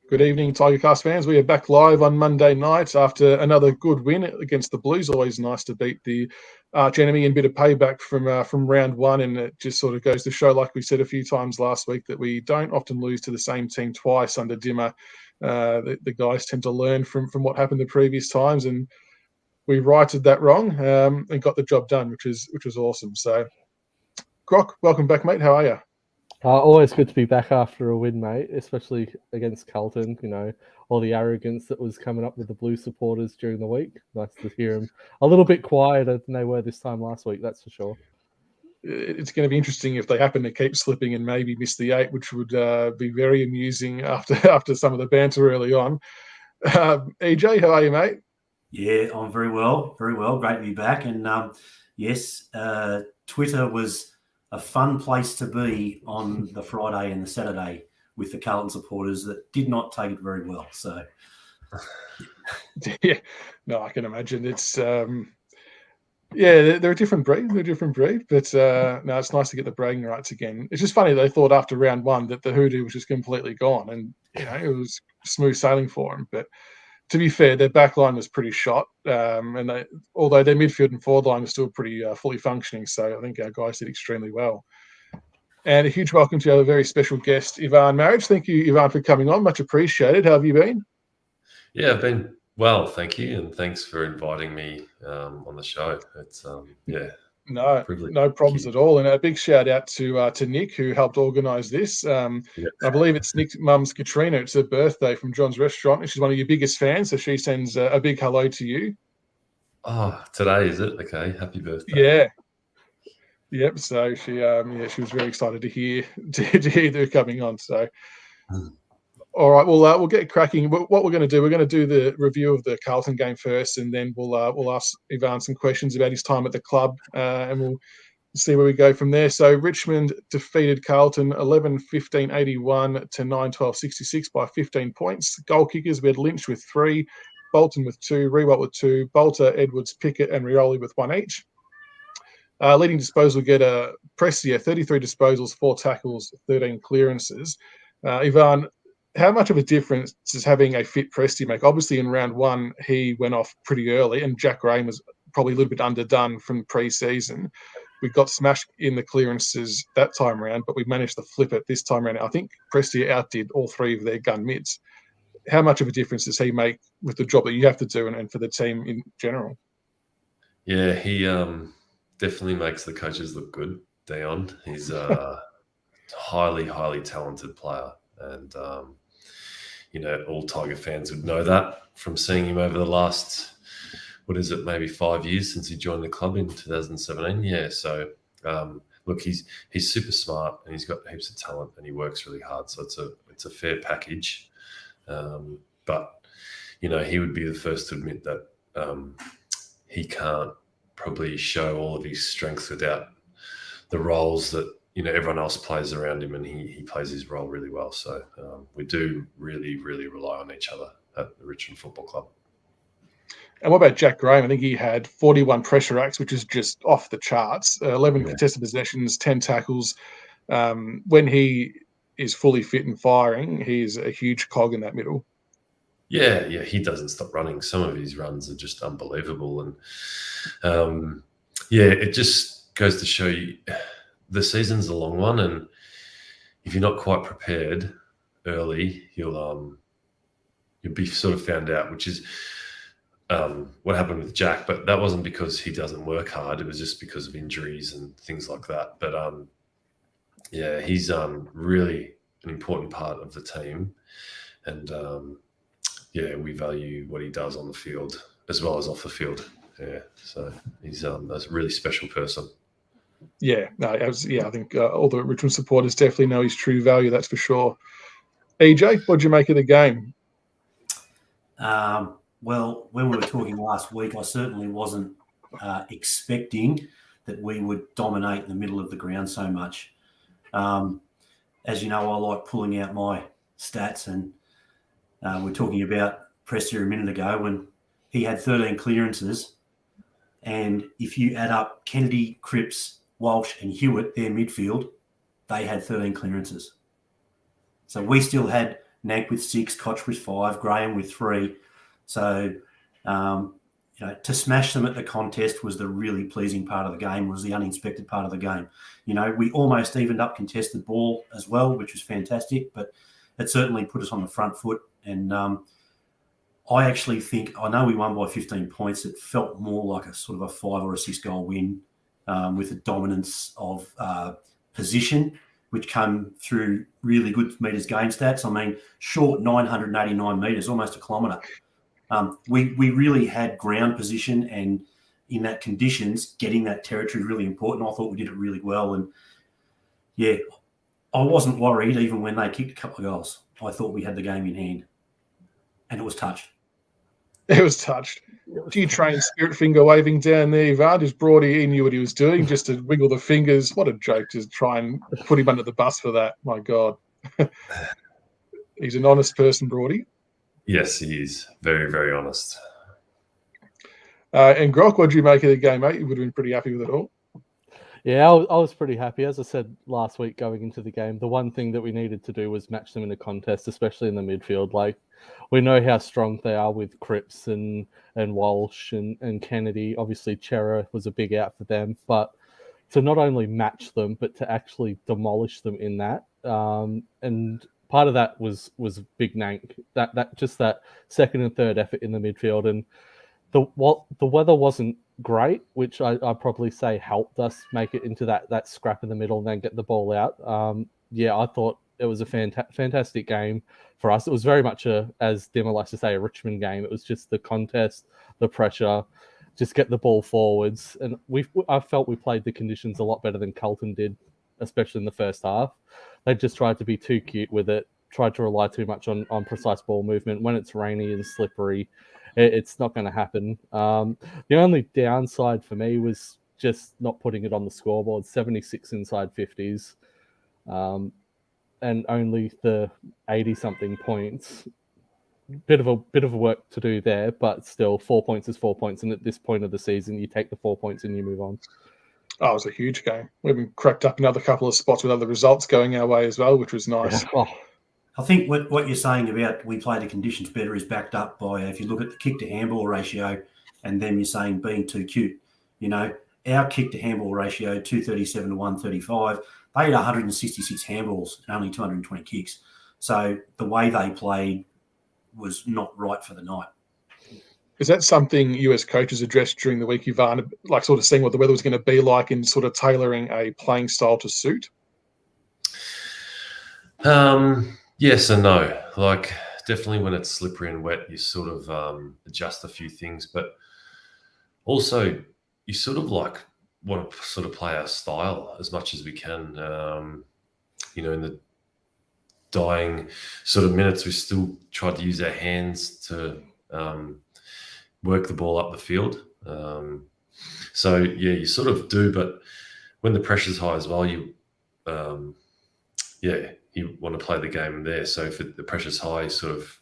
Good evening, Tigercast fans. We are back live on Monday night after another good win against the Blues. Always nice to beat the arch enemy and a bit of payback from round one. And it just sort of goes to show, like we said a few times last week, that we don't often lose to the same team twice under Dimmer. The guys tend to learn from what happened the previous times, and we righted that wrong and got the job done, which was awesome. So, Ruck, welcome back, mate. How are you? Always good to be back after a win, mate, especially against Carlton. You know, all the arrogance that was coming up with the Blue supporters during the week. Nice to hear them a little bit quieter than they were this time last week, that's for sure. It's going to be interesting if they happen to keep slipping and maybe miss the 8, which would be very amusing after some of the banter early on. EJ, how are you, mate? Yeah, I'm very well. Great to be back. And yes, Twitter was a fun place to be on the Friday and the Saturday with the Carlton supporters that did not take it very well. So, yeah, no, I can imagine. It's they're a different breed. But no, it's nice to get the bragging rights again. It's just funny they thought after round one that the hoodoo was just completely gone, and it was smooth sailing for them. But to be fair, their back line was pretty shot, and although their midfield and forward line was still pretty fully functioning, so I think our guys did extremely well. And a huge welcome to our very special guest, Ivan Maric. Thank you, Ivan, for coming on. Much appreciated. How have you been? Yeah, I've been well, thank you, and thanks for inviting me on the show. It's No problems at all. And a big shout out to Nick, who helped organise this. I believe it's Nick's mum's Katrina. It's her birthday from John's Restaurant. She's one of your biggest fans, so she sends a big hello to you. Oh, today is it? Okay, happy birthday. Yeah. Yep. So she was very excited to hear you coming on. So. All right, we'll get cracking. What we're going to do, we're going to do the review of the Carlton game first, and then we'll ask Ivan some questions about his time at the club, and we'll see where we go from there. So Richmond defeated Carlton 11-15-81 to 9-12-66 by 15 points. Goal kickers, we had Lynch with 3, Bolton with 2, Rewalt with 2, Bolter, Edwards, Pickett, and Rioli with 1 each. Leading disposal getter Prestia, 33 disposals, 4 tackles, 13 clearances. Ivan, how much of a difference does having a fit Prestia make? Obviously, in round one, he went off pretty early, and Jack Graham was probably a little bit underdone from pre-season. We got smashed in the clearances that time around, but we managed to flip it this time around. I think Prestia outdid all 3 of their gun mids. How much of a difference does he make with the job that you have to do and for the team in general? Yeah, he definitely makes the coaches look good, Dion. He's a highly, highly talented player. And, all Tiger fans would know that from seeing him over the last, maybe 5 years since he joined the club in 2017. Yeah, so, look, he's super smart and he's got heaps of talent and he works really hard. So it's a fair package. But, he would be the first to admit that he can't probably show all of his strengths without the roles that, everyone else plays around him, and he plays his role really well. So we do really, really rely on each other at the Richmond Football Club. And what about Jack Graham? I think he had 41 pressure acts, which is just off the charts. 11 contested possessions, 10 tackles. When he is fully fit and firing, he's a huge cog in that middle. Yeah, he doesn't stop running. Some of his runs are just unbelievable. And, it just goes to show you the season's a long one, and if you're not quite prepared early, you'll be sort of found out, which is what happened with Jack. But that wasn't because he doesn't work hard. It was just because of injuries and things like that. But, he's really an important part of the team. And, we value what he does on the field as well as off the field. Yeah, so he's a really special person. Yeah, I think all the Richmond supporters definitely know his true value, that's for sure. EJ, what did you make of the game? Well, when we were talking last week, I certainly wasn't expecting that we would dominate in the middle of the ground so much. As you know, I like pulling out my stats, and we're talking about Prestia a minute ago when he had 13 clearances. And if you add up Kennedy, Cripps, Walsh and Hewitt, their midfield, they had 13 clearances. So we still had Nank with 6, Koch with 5, Graham with 3. So, to smash them at the contest was the really pleasing part of the game, was the uninspected part of the game. We almost evened up contested ball as well, which was fantastic, but it certainly put us on the front foot. And I actually think, I know we won by 15 points. It felt more like a sort of a 5 or a 6 goal win with a dominance of position, which came through really good metres gain stats. I mean, short 989 metres, almost a kilometre. We really had ground position, and in that conditions, getting that territory really important. I thought we did it really well. And, yeah, I wasn't worried even when they kicked a couple of goals. I thought we had the game in hand, and it was touched. It was touched. Do you train spirit finger waving down there, Ivan? Just Broady, he knew what he was doing, just to wiggle the fingers. What a joke to try and put him under the bus for that. My God. He's an honest person, Broady. Yes, he is. Very, very honest. And Grock, what did you make of the game, mate? You would have been pretty happy with it all. Yeah, I was pretty happy. As I said last week going into the game, the one thing that we needed to do was match them in a contest, especially in the midfield. Like, we know how strong they are with Cripps and Walsh and Kennedy. Obviously, Chera was a big out for them. But to not only match them, but to actually demolish them in that. And part of that was Big Nank. That second and third effort in the midfield. And the weather wasn't great, which I probably say helped us make it into that scrap in the middle and then get the ball out. I thought it was a fantastic game for us. It was very much as Dimmer likes to say, a Richmond game. It was just the contest, the pressure, just get the ball forwards. And I felt we played the conditions a lot better than Carlton did, especially in the first half. They just tried to be too cute with it, tried to rely too much on precise ball movement. When it's rainy and slippery, it's not going to happen. The only downside for me was just not putting it on the scoreboard. 76 inside 50s, and only the 80-something points. Bit of a work to do there, but still, 4 points is 4 points. And at this point of the season, you take the 4 points and you move on. Oh, it was a huge game. We've been cracked up another couple of spots with other results going our way as well, which was nice. Yeah. Oh. I think what you're saying about we play the conditions better is backed up by, if you look at the kick to handball ratio, and then you're saying being too cute. Our kick to handball ratio, 237 to 135, they had 166 handballs and only 220 kicks. So the way they played was not right for the night. Is that something US coaches addressed during the week, Ivan, like sort of seeing what the weather was going to be like and sort of tailoring a playing style to suit? Yes and no. Like, definitely when it's slippery and wet, you sort of adjust a few things, but also you sort of like want to sort of play our style as much as we can. In the dying sort of minutes, we still tried to use our hands to work the ball up the field. So yeah, you sort of do, but when the pressure's high as well, you want to play the game there. So if the pressure's high, you sort of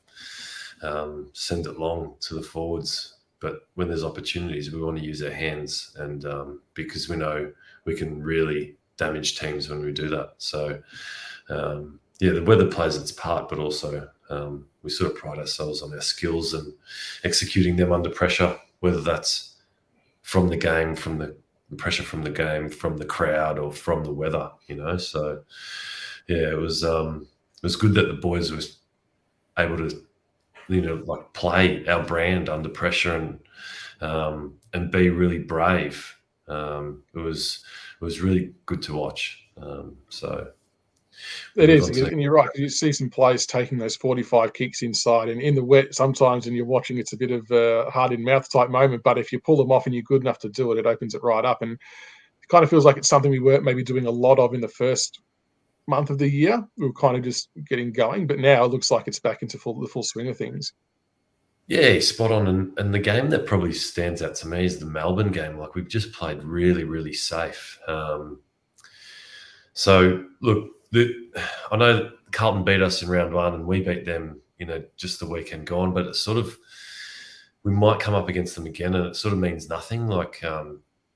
send it long to the forwards. But when there's opportunities, we want to use our hands, and because we know we can really damage teams when we do that. So the weather plays its part, but also we sort of pride ourselves on our skills and executing them under pressure, whether that's from the game, from the pressure from the game, from the crowd, or from the weather. So. Yeah, it was good that the boys was able to, play our brand under pressure and be really brave. It was really good to watch. It is, and you're right. You see some players taking those 45 kicks inside, and in the wet, sometimes when you're watching, it's a bit of a hard in mouth type moment. But if you pull them off and you're good enough to do it, it opens it right up, and it kind of feels like it's something we weren't maybe doing a lot of in the first month of the year. We were kind of just getting going, but now it looks like it's back into the full swing of things. Yeah, spot on. And the game that probably stands out to me is the Melbourne game. Like, we've just played really, really safe. So look, I know Carlton beat us in round one and we beat them, just the weekend gone, but it's sort of, we might come up against them again and it sort of means nothing. Like,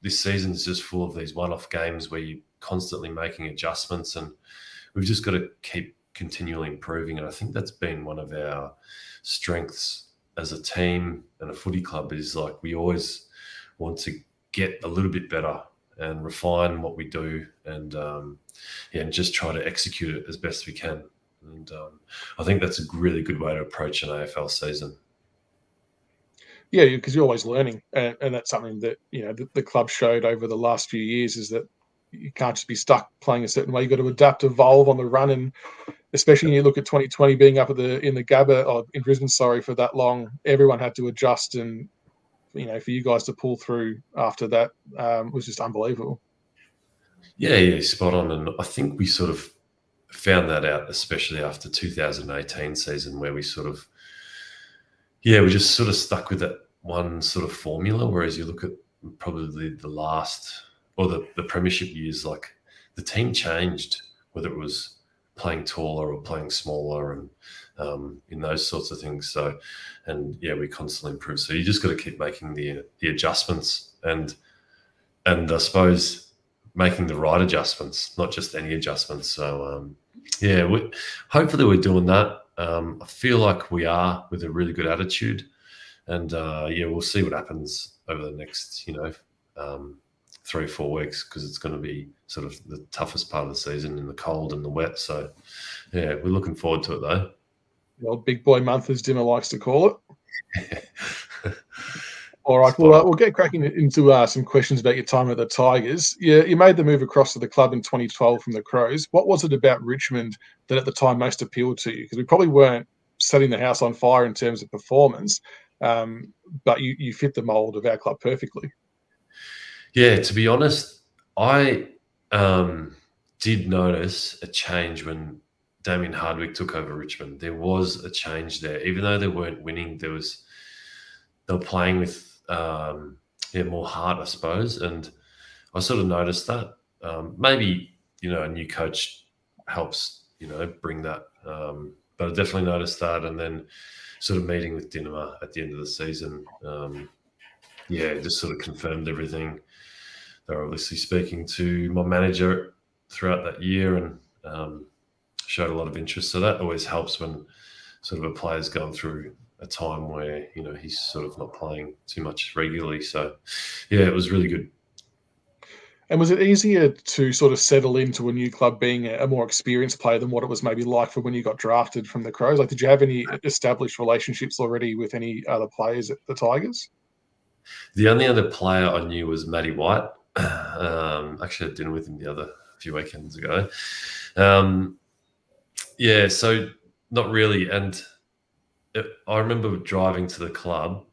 this season is just full of these one-off games where you're constantly making adjustments, and we've just got to keep continually improving. And I think that's been one of our strengths as a team and a footy club, is like we always want to get a little bit better and refine what we do, and and just try to execute it as best we can. And I think that's a really good way to approach an AFL season. Yeah, because you're always learning, and that's something that the club showed over the last few years, is that you can't just be stuck playing a certain way. You've got to adapt, evolve on the run, and especially when you look at 2020 being up in the Gabba, or in Brisbane, for that long, everyone had to adjust, and for you guys to pull through after that was just unbelievable. Yeah, spot on. And I think we sort of found that out, especially after 2018 season, where we sort of, we just sort of stuck with that one sort of formula. Whereas you look at probably the last, or the premiership years, like the team changed, whether it was playing taller or playing smaller, and in those sorts of things. So, and we constantly improve. So you just got to keep making the adjustments, and I suppose making the right adjustments, not just any adjustments. So hopefully we're doing that. I feel like we are, with a really good attitude, and we'll see what happens over the next 3 or 4 weeks, because it's going to be sort of the toughest part of the season, in the cold and the wet. So we're looking forward to it, though. The old big boy month, as Dimmer likes to call it. All right, we'll get cracking into some questions about your time at the Tigers. You made the move across to the club in 2012 from the Crows. What was it about Richmond that at the time most appealed to you? Because we probably weren't setting the house on fire in terms of performance, but you fit the mould of our club perfectly. Yeah, to be honest, I did notice a change when Damien Hardwick took over Richmond. There was a change there. Even though they weren't winning, they were playing with more heart, I suppose. And I sort of noticed that. Maybe, a new coach helps, bring that. But I definitely noticed that. And then sort of meeting with Dinamo at the end of the season, just sort of confirmed everything. They're obviously speaking to my manager throughout that year, and showed a lot of interest. So that always helps when sort of a player's going through a time where, he's sort of not playing too much regularly. So, it was really good. And was it easier to sort of settle into a new club being a more experienced player than what it was maybe like for when you got drafted from the Crows? Like, did you have any established relationships already with any other players at the Tigers? The only other player I knew was Matty White. Actually, I had dinner with him a few weekends ago. So not really. And I remember driving to the club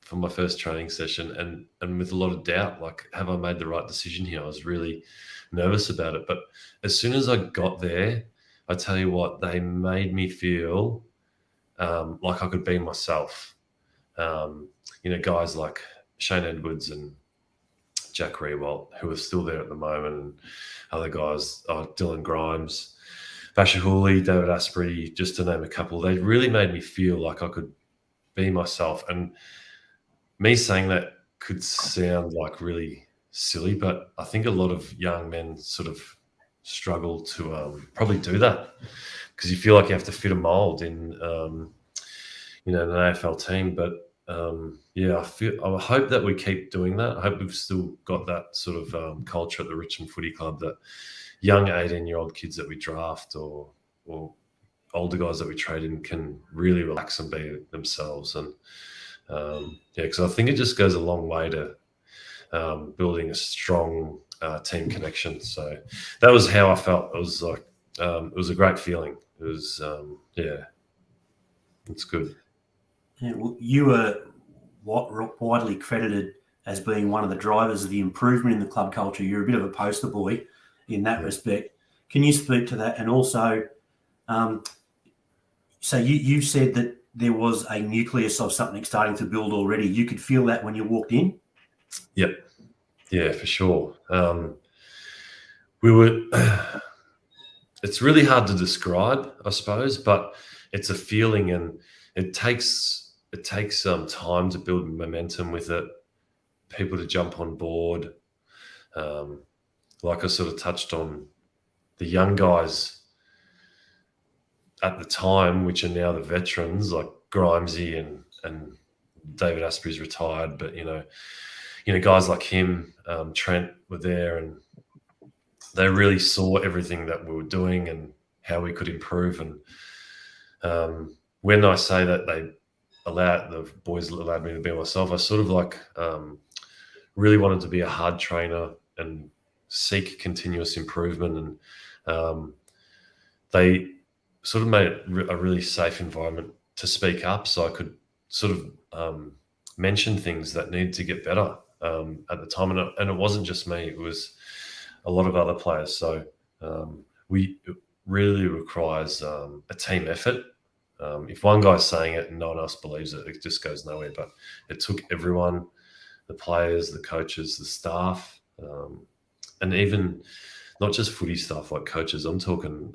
for my first training session, and with a lot of doubt, like, have I made the right decision here? I was really nervous about it. But as soon as I got there, I tell you what, they made me feel like I could be myself. Guys like Shane Edwards and Jack Rewalt, who are still there at the moment, and other guys, Dylan Grimes, Basher Hooley, David Asprey, just to name a couple. They really made me feel like I could be myself. And me saying that could sound like really silly, but I think a lot of young men sort of struggle to probably do that, because you feel like you have to fit a mold in, an AFL team. But I hope that we keep doing that. I hope we've still got that sort of culture at the Richmond Footy Club, that young 18-year-old kids that we draft or older guys that we trade in can really relax and be themselves. And because I think it just goes a long way to building a strong team connection. So that was how I felt. It was like it was a great feeling. It was it's good. Yeah, well, you were widely credited as being one of the drivers of the improvement in the club culture. You're a bit of a poster boy in that respect. Can you speak to that? And also, so you've said that there was a nucleus of something starting to build already. You could feel that when you walked in? Yep. Yeah, for sure. We were. It's really hard to describe, I suppose, but it's a feeling, and it takes time to build momentum with it, people to jump on board. Like I sort of touched on, the young guys, at the time, which are now the veterans like Grimesy and David Asprey's retired, but guys like him, Trent were there, and they really saw everything that we were doing and how we could improve. And when I say that the boys allowed me to be myself, I sort of like really wanted to be a hard trainer and seek continuous improvement. And they sort of made it a really safe environment to speak up, so I could sort of mention things that needed to get better at the time. And it wasn't just me; it was a lot of other players. So it really requires a team effort. If one guy's saying it and no one else believes it, it just goes nowhere. But it took everyone, the players, the coaches, the staff, and even not just footy staff like coaches. I'm talking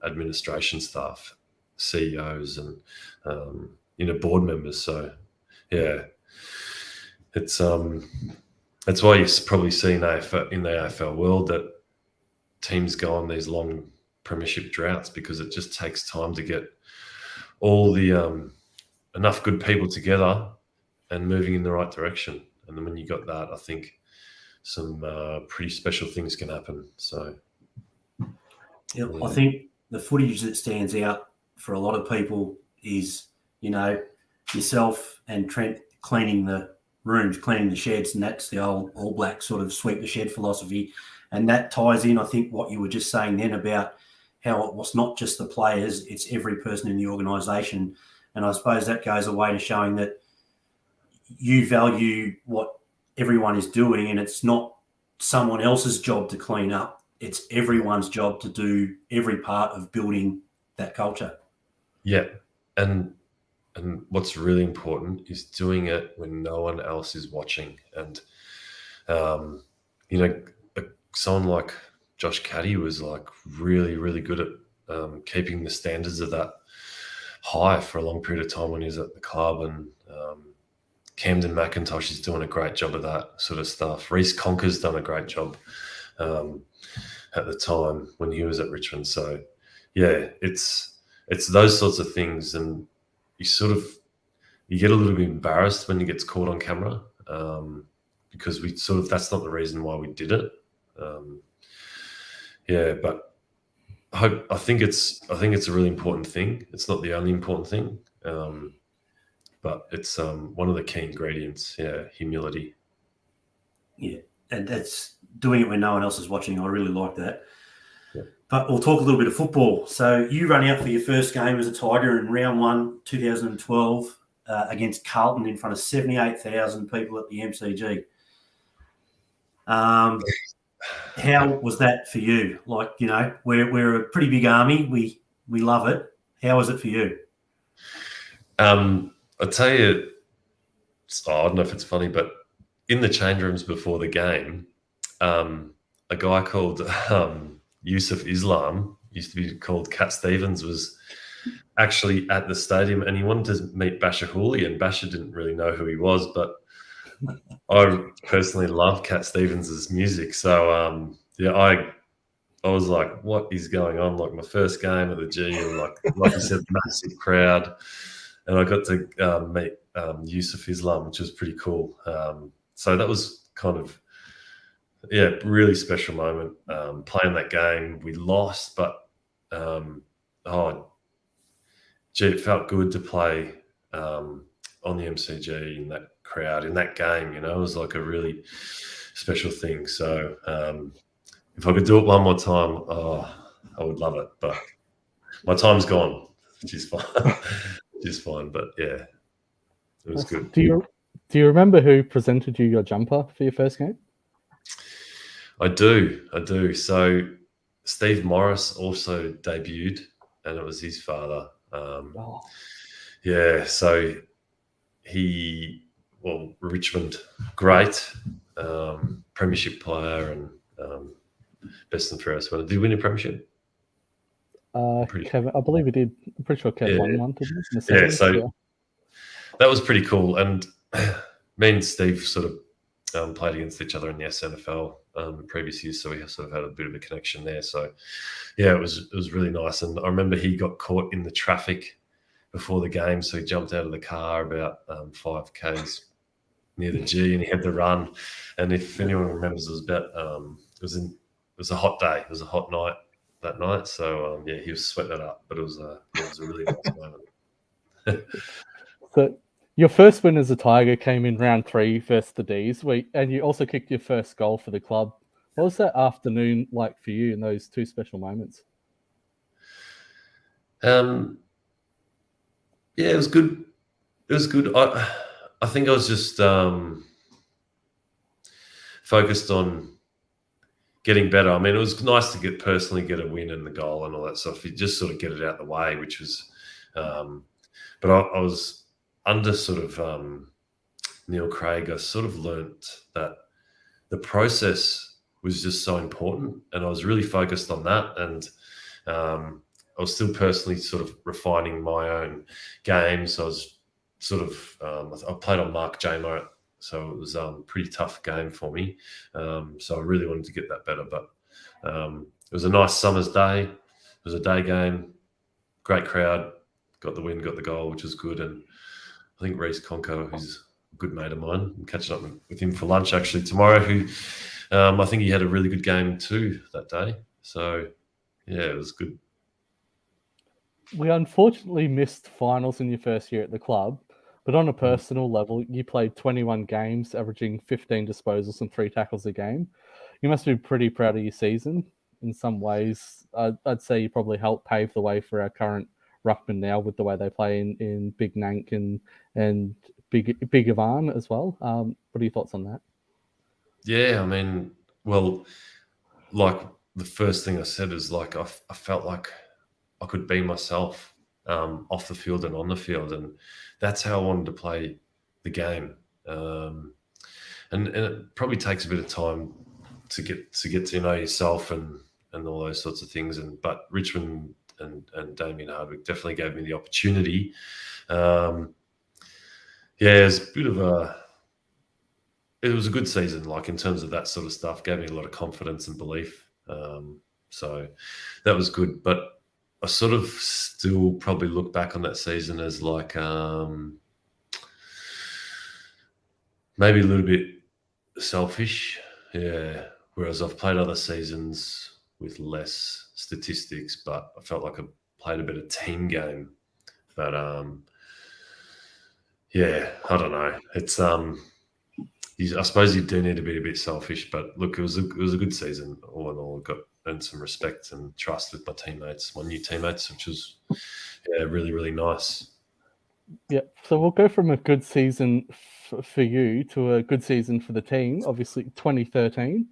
administration staff, CEOs, and board members. So yeah, it's that's why you probably see in the AFL world that teams go on these long premiership droughts, because it just takes time to get all the enough good people together and moving in the right direction. And then when you got that, I think some pretty special things can happen. So yeah. I think the footage that stands out for a lot of people is, yourself and Trent cleaning the rooms, cleaning the sheds, and that's the old All Black sort of sweep the shed philosophy. And that ties in, I think, what you were just saying then about how it was not just the players, it's every person in the organisation. And I suppose that goes away to showing that you value what everyone is doing, and it's not someone else's job to clean up. It's everyone's job to do every part of building that culture. Yeah. And what's really important is doing it when no one else is watching. And, someone like Josh Caddy was like really, really good at keeping the standards of that high for a long period of time when he was at the club. And Camden McIntosh is doing a great job of that sort of stuff. Reece Conker's done a great job at the time when he was at Richmond. So yeah, it's those sorts of things, and you get a little bit embarrassed when it gets caught on camera, because that's not the reason why we did it. But I think it's a really important thing. It's not the only important thing, but it's one of the key ingredients. Yeah, humility. Yeah, and that's doing it when no one else is watching. I really like that. Yeah. But we'll talk a little bit of football. So you run out for your first game as a Tiger in round 1, 2012, against Carlton in front of 78,000 people at the MCG. How was that for you? Like, we're a pretty big army. We love it. How was it for you? I'll tell you, I don't know if it's funny, but in the change rooms before the game, a guy called Yusuf Islam, used to be called Cat Stevens, was actually at the stadium, and he wanted to meet Basher Hooley, and Basher didn't really know who he was, but I personally love Cat Stevens' music. So I was like, what is going on? Like, my first game at the G, and like you said, massive crowd. And I got to meet Yusuf Islam, which was pretty cool. So that was kind of, really special moment. Playing that game, we lost, but it felt good to play on the MCG in that crowd, in that game. It was like a really special thing. So if I could do it one more time, I would love it. But my time's gone, which is fine. But yeah, it was good. Do you remember who presented you your jumper for your first game? I do. So Steve Morris also debuted, and it was his father. Yeah, so Richmond, great, premiership player, and best and fairest winner. Did he win a premiership? Kevin, I believe he did. I'm pretty sure Kev won one, didn't he? That was pretty cool. And me and Steve sort of played against each other in the SNFL previous years, so we sort of had a bit of a connection there. So yeah, it was really nice. And I remember he got caught in the traffic before the game, so he jumped out of the car about 5 k's near the G, and he had to run. And if anyone remembers, it was about it was a hot day, it was a hot night that night. So yeah, he was sweating it up, but it was a really nice moment. So your first win as a Tiger came in round 3 versus the D's, and you also kicked your first goal for the club. What was that afternoon like for you in those 2 special moments? Yeah, it was good. It was good. I think I was just focused on getting better. I mean, it was nice to personally get a win and the goal and all that stuff. You just sort of get it out the way, which was. But I was under sort of Neil Craig. I sort of learnt that the process was just so important, and I was really focused on that. And I was still personally sort of refining my own game. So I was sort of I played on Mark Jamo, so it was a pretty tough game for me. So I really wanted to get that better. But it was a nice summer's day. It was a day game, great crowd, got the win, got the goal, which was good. And I think Reece Conco, who's a good mate of mine, I'm catching up with him for lunch actually tomorrow, who I think he had a really good game too that day. So yeah, it was good. We unfortunately missed finals in your first year at the club, but on a personal level, you played 21 games, averaging 15 disposals and 3 tackles a game. You must be pretty proud of your season. In some ways, I'd say you probably helped pave the way for our current ruckman now with the way they play in Big Nank and Big Ivan as well. What are your thoughts on that? Yeah, I mean, well, like the first thing I said is like I felt like I could be myself off the field and on the field, and that's how I wanted to play the game. And it probably takes a bit of time to get to know yourself and all those sorts of things. But Richmond and Damien Hardwick definitely gave me the opportunity. Yeah, it's a bit of it was a good season, like in terms of that sort of stuff. Gave me a lot of confidence and belief. So that was good. But I sort of still probably look back on that season as like maybe a little bit selfish. Yeah. Whereas I've played other seasons with less statistics, but I felt like I played a better team game. But yeah, I don't know. It's I suppose you do need to be a bit selfish, but look, it was a good season all in all. I earned some respect and trust with my teammates, my new teammates, which was really, really nice. Yeah, so we'll go from a good season for you to a good season for the team. Obviously, 2013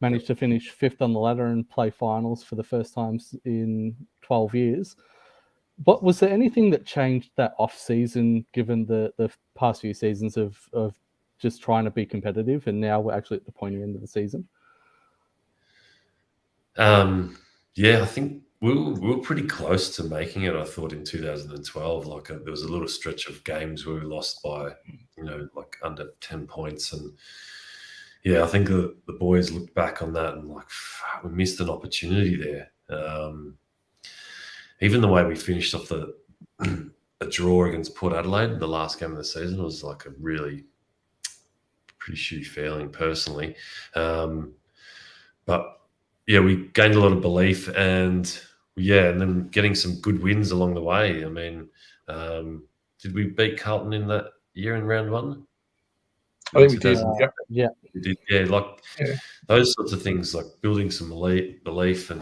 managed to finish 5th on the ladder and play finals for the first time in 12 years. But was there anything that changed that off season, given the past few seasons of just trying to be competitive, and now we're actually at the pointy end of the season? Yeah, I think we were pretty close to making it. I thought in 2012, like there was a little stretch of games where we lost by, like under 10 points, and yeah, I think the boys looked back on that and like we missed an opportunity there. Even the way we finished off a draw against Port Adelaide, the last game of the season, was like a really pretty shitty feeling personally. But yeah, we gained a lot of belief and then getting some good wins along the way. I mean, did we beat Carlton in that year in round 1? I think we did. Yeah. We did. Yeah, those sorts of things, like building some belief and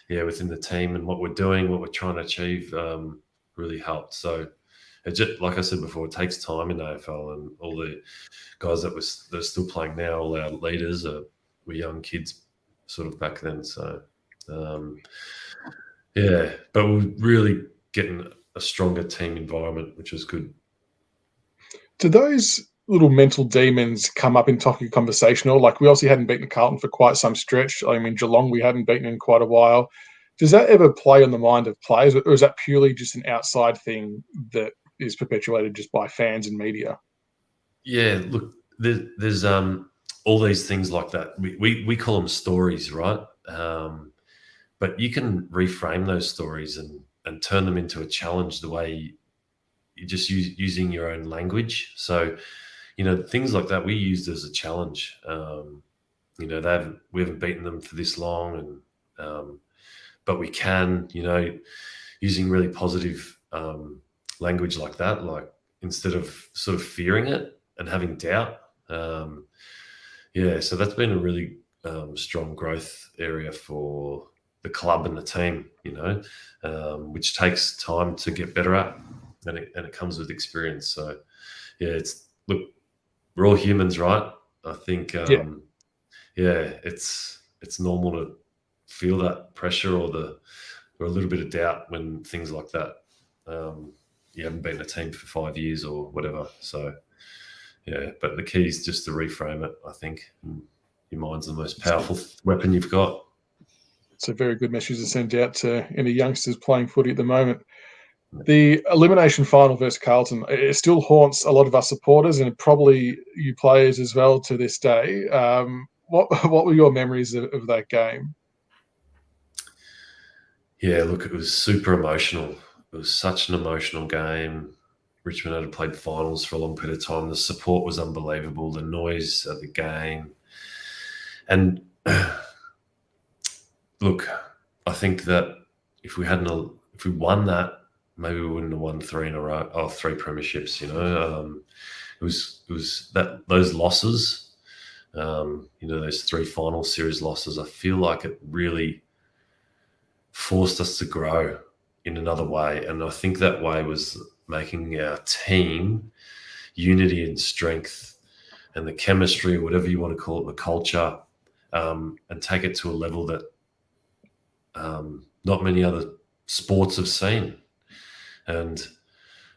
within the team and what we're doing, what we're trying to achieve, really helped. So it just, like I said before, it takes time in AFL, and all the guys that are still playing now, all our leaders were young kids sort of back then. So but we're really getting a stronger team environment, which is good. Do those little mental demons come up in topic conversation? Or like, we obviously hadn't beaten Carlton for quite some stretch. I mean, Geelong we hadn't beaten in quite a while. Does that ever play on the mind of players, or is that purely just an outside thing that is perpetuated just by fans and media? Yeah, look, there's all these things like that. We call them stories, right? But you can reframe those stories and turn them into a challenge the way you just using your own language. So, things like that we used as a challenge. We haven't beaten them for this long, and but we can, using really positive language like that, like instead of sort of fearing it and having doubt. So that's been a really strong growth area for the club and the team, which takes time to get better at, and it comes with experience. So, we're all humans, right? I think, it's normal to feel that pressure or a little bit of doubt when things like that. You haven't been in a team for 5 years or whatever. So, but the key is just to reframe it, I think. Your mind's the most powerful weapon you've got. It's a very good message to send out to any youngsters playing footy at the moment. The elimination final versus Carlton, it still haunts a lot of us supporters and probably you players as well to this day. What were your memories of that game? Yeah, look, it was super emotional. It was such an emotional game. Richmond had played finals for a long period of time. The support was unbelievable. The noise at the game. And look, I think that if we won that, maybe we wouldn't have won 3 in a row, or 3 premierships. It was that those losses, those 3 final series losses. I feel like it really forced us to grow in another way, and I think that way was making our team unity and strength, and the chemistry, whatever you want to call it, the culture, and take it to a level that not many other sports have seen. And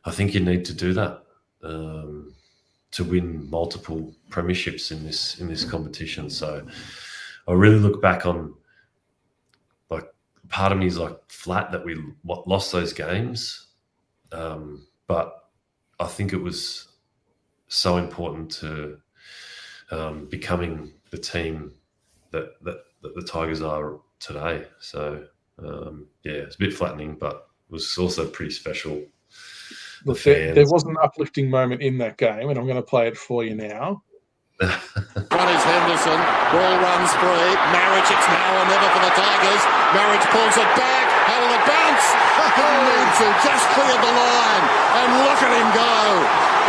I think you need to do that to win multiple premierships in this competition. So I really look back on, like, part of me is like flat that we lost those games, but I think it was so important to becoming the team that the Tigers are today. So it's a bit flattening, but it was also pretty special. Look, there was an uplifting moment in that game, and I'm going to play it for you now. One is Henderson. Ball runs free. Maric, it's now or never for the Tigers. Maric pulls it back. How will it bounce? Didn't need to. Just cleared the line. And look at him go.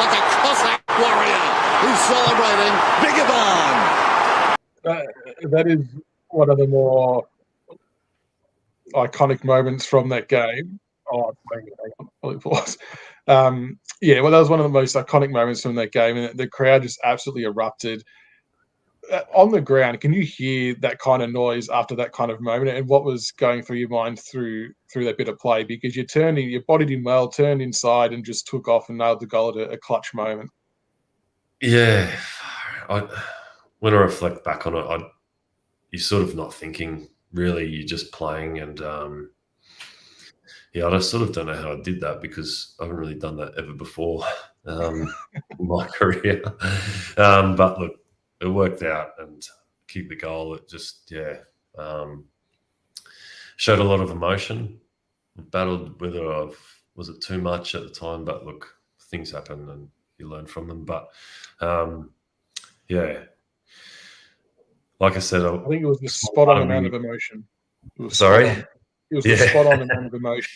Like a Cossack warrior who's celebrating Bigger Barn. That is one of the more iconic moments from that game. Oh, hang on. It was. That was one of the most iconic moments from that game, and the crowd just absolutely erupted. On the ground, can you hear that kind of noise after that kind of moment, and what was going through your mind through that bit of play? Because you bodied him well, turned inside, and just took off and nailed the goal at a clutch moment. Yeah, when I reflect back on it, you're sort of not thinking really. You're just playing, and I sort of don't know how I did that because I haven't really done that ever before in my career. But look, it worked out, and keep the goal. It just, showed a lot of emotion. I battled whether was it too much at the time, but look, things happen and you learn from them. But like I said, I think it was the spot on amount of emotion. Sorry? It was the spot on amount of emotion.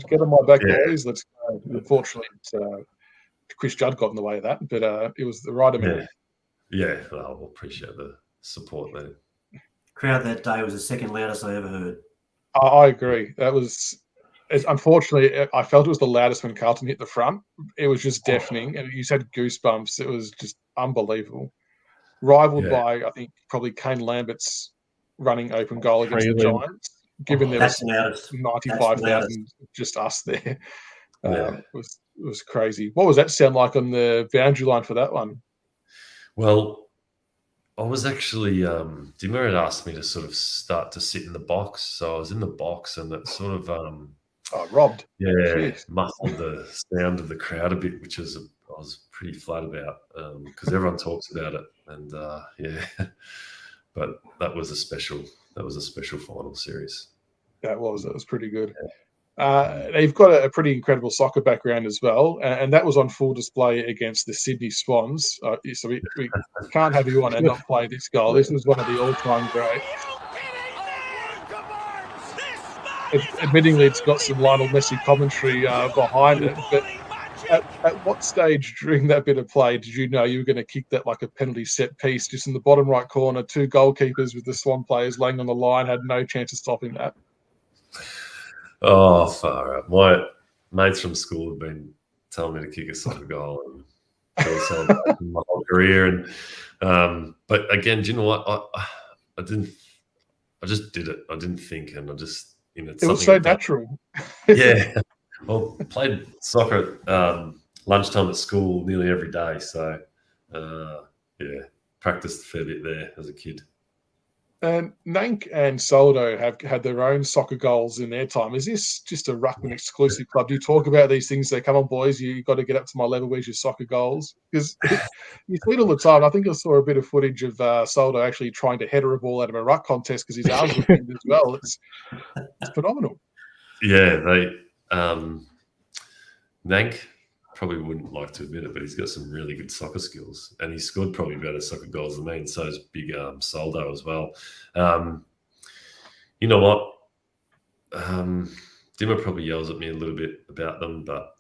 Get on my back, boys. Let's go. Unfortunately, Chris Judd got in the way of that, but it was the right amount. Yeah, well, I appreciate the support there. Crowd that day was the second loudest I ever heard. I agree. That was, unfortunately, I felt it was the loudest when Carlton hit the front. It was just deafening, and you said goosebumps. It was just unbelievable. Rivaled by, I think, probably Kane Lambert's running open goal against the Giants. Given there was 95,000 just us there. It was crazy. What was that sound like on the boundary line for that one? Well, I was actually, Dimmer had asked me to sort of start to sit in the box. So I was in the box, and it sort of robbed. Yeah, muffled the sound of the crowd a bit, which was I was pretty flat about because everyone talks about it, and yeah, but that was a special final series. That was pretty good. You've got a pretty incredible soccer background as well, and that was on full display against the Sydney Swans. So we can't have you on and not play this goal. This was one of the all-time greats. Admittingly, it's got some Lionel Messi commentary behind it, but at what stage during that bit of play did you know you were going to kick that like a penalty set piece just in the bottom right corner? Two goalkeepers with the Swan players laying on the line had no chance of stopping that. Oh, far out. My mates from school have been telling me to kick a soccer goal and feel so bad in my whole career. And but again, do you know what? I just did it. I didn't think, and I just it was so natural. Yeah. Well, played soccer at lunchtime at school nearly every day. So yeah, practiced a fair bit there as a kid. And Nank and Soldo have had their own soccer goals in their time. Is this just a Ruckman exclusive club? Do you talk about these things? Say, come on, boys, you got to get up to my level. Where's your soccer goals? Because you see it all the time. I think I saw a bit of footage of Soldo actually trying to header a ball out of a ruck contest because his arms were pinned as well. It's phenomenal. Yeah, they Nank probably wouldn't like to admit it, but he's got some really good soccer skills, and he scored probably better soccer goals than me, and so is big Soldo as well. You know what? Dimmer probably yells at me a little bit about them, but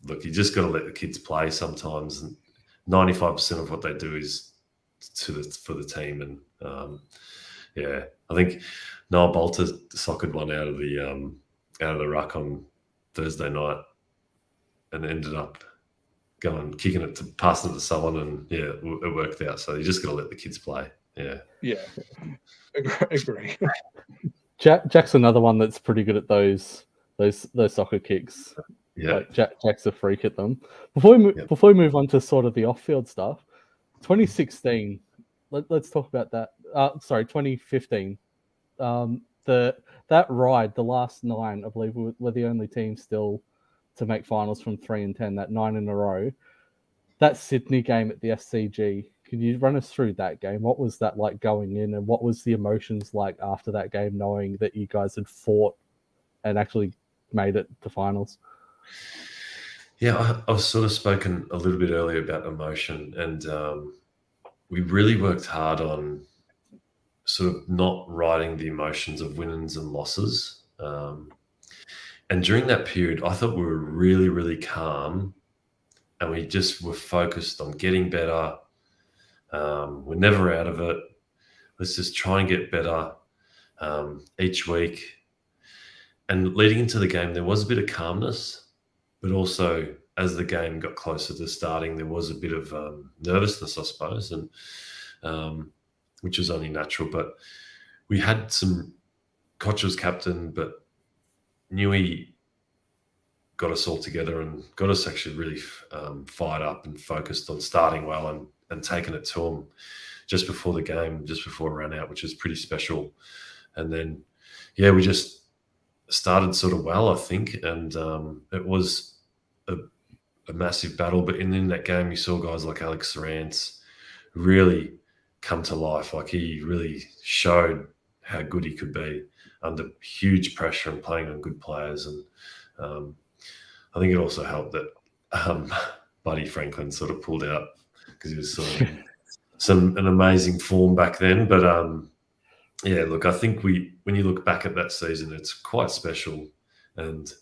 look, you just got to let the kids play sometimes, and 95% of what they do is for the team. And yeah, I think Noah Bolter soccered one out of the ruck on Thursday night, and ended up kicking it passing it to someone, and yeah, it worked out. So you just got to let the kids play. Yeah, agree. Jack's another one that's pretty good at those soccer kicks. Yeah, like Jack's a freak at them. Before we move on to sort of the off-field stuff, 2016. Let's talk about that. 2015. That ride, the last 9, I believe, were the only team still to make finals from 3 and 10. That 9 in a row. That Sydney game at the SCG. Can you run us through that game? What was that like going in, and what was the emotions like after that game, knowing that you guys had fought and actually made it to finals? Yeah, I was sort of spoken a little bit earlier about emotion, and we really worked hard on sort of not riding the emotions of wins and losses. And during that period, I thought we were really, really calm, and we just were focused on getting better. We're never out of it. Let's just try and get better each week. And leading into the game, there was a bit of calmness, but also as the game got closer to starting, there was a bit of nervousness, I suppose, and which was only natural. But we had Koch was captain, but Newey got us all together and got us actually really fired up and focused on starting well and taking it to them just before the game, just before it ran out, which was pretty special. And then, yeah, we just started sort of well, I think, and it was a massive battle. But in that game, you saw guys like Alex Serrance really come to life. Like, he really showed how good he could be under huge pressure and playing on good players. And I think it also helped that Buddy Franklin sort of pulled out because he was sort of an amazing form back then. But yeah, look, I think when you look back at that season, it's quite special. And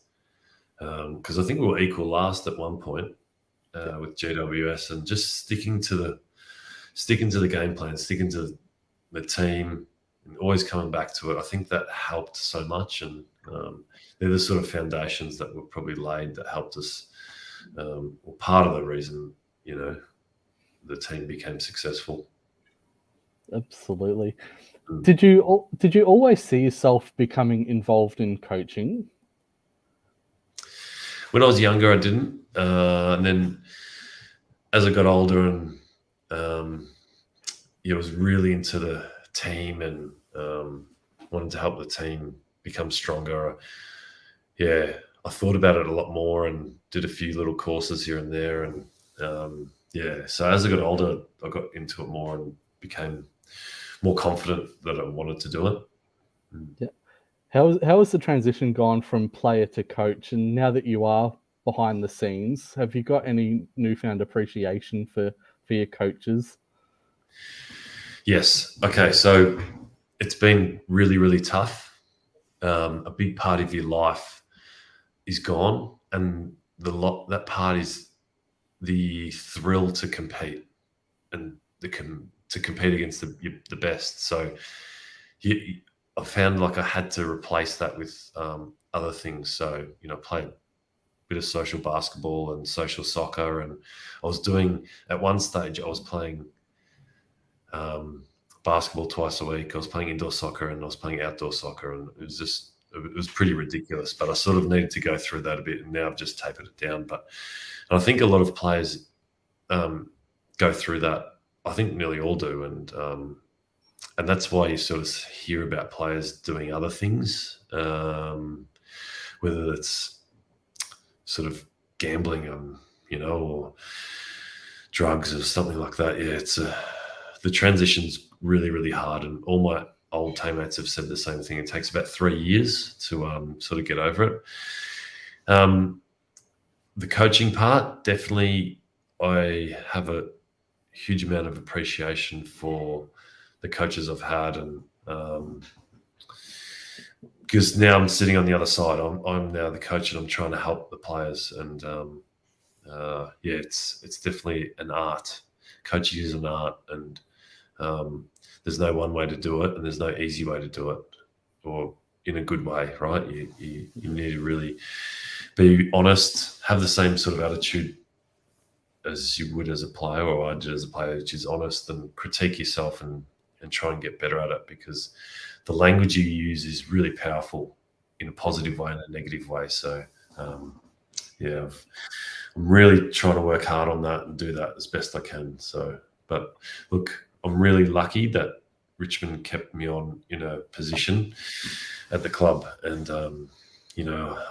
because I think we were equal last at one point with GWS, and just sticking to the game plan, sticking to the team, and always coming back to it. I think that helped so much, and they're the sort of foundations that were probably laid that helped us. Or part of the reason, the team became successful. Absolutely. Did you always see yourself becoming involved in coaching? When I was younger, I didn't, and then as I got older and was really into the team and wanted to help the team become stronger. Yeah, I thought about it a lot more and did a few little courses here and there. And so as I got older, I got into it more and became more confident that I wanted to do it. Yeah. How has the transition gone from player to coach? And now that you are behind the scenes, have you got any newfound appreciation for your coaches? Yes. Okay. So it's been really, really tough. A big part of your life is gone, and that part is the thrill to compete and to compete against the best. So I found like I had to replace that with other things. So, play a bit of social basketball and social soccer. And I was doing, at one stage, I was playing basketball twice a week. I was playing indoor soccer and I was playing outdoor soccer. And it was pretty ridiculous, but I sort of needed to go through that a bit. And now I've just tapered it down. But I think a lot of players go through that. I think nearly all do. And that's why you sort of hear about players doing other things, whether it's sort of gambling, or drugs or something like that. Yeah, it's the transition's really, really hard. And all my old teammates have said the same thing. It takes about 3 years to sort of get over it. The coaching part, definitely, I have a huge amount of appreciation for the coaches I've had, and because now I'm sitting on the other side. I'm now the coach, and I'm trying to help the players. And it's definitely an art. Coaching is an art, and there's no one way to do it, and there's no easy way to do it, or in a good way, right? You need to really be honest, have the same sort of attitude as you would as a player, or I did as a player, which is honest, and critique yourself and try and get better at it, because the language you use is really powerful in a positive way and a negative way. So, I'm really trying to work hard on that and do that as best I can. So, but look, I'm really lucky that Richmond kept me on in a position at the club. And, I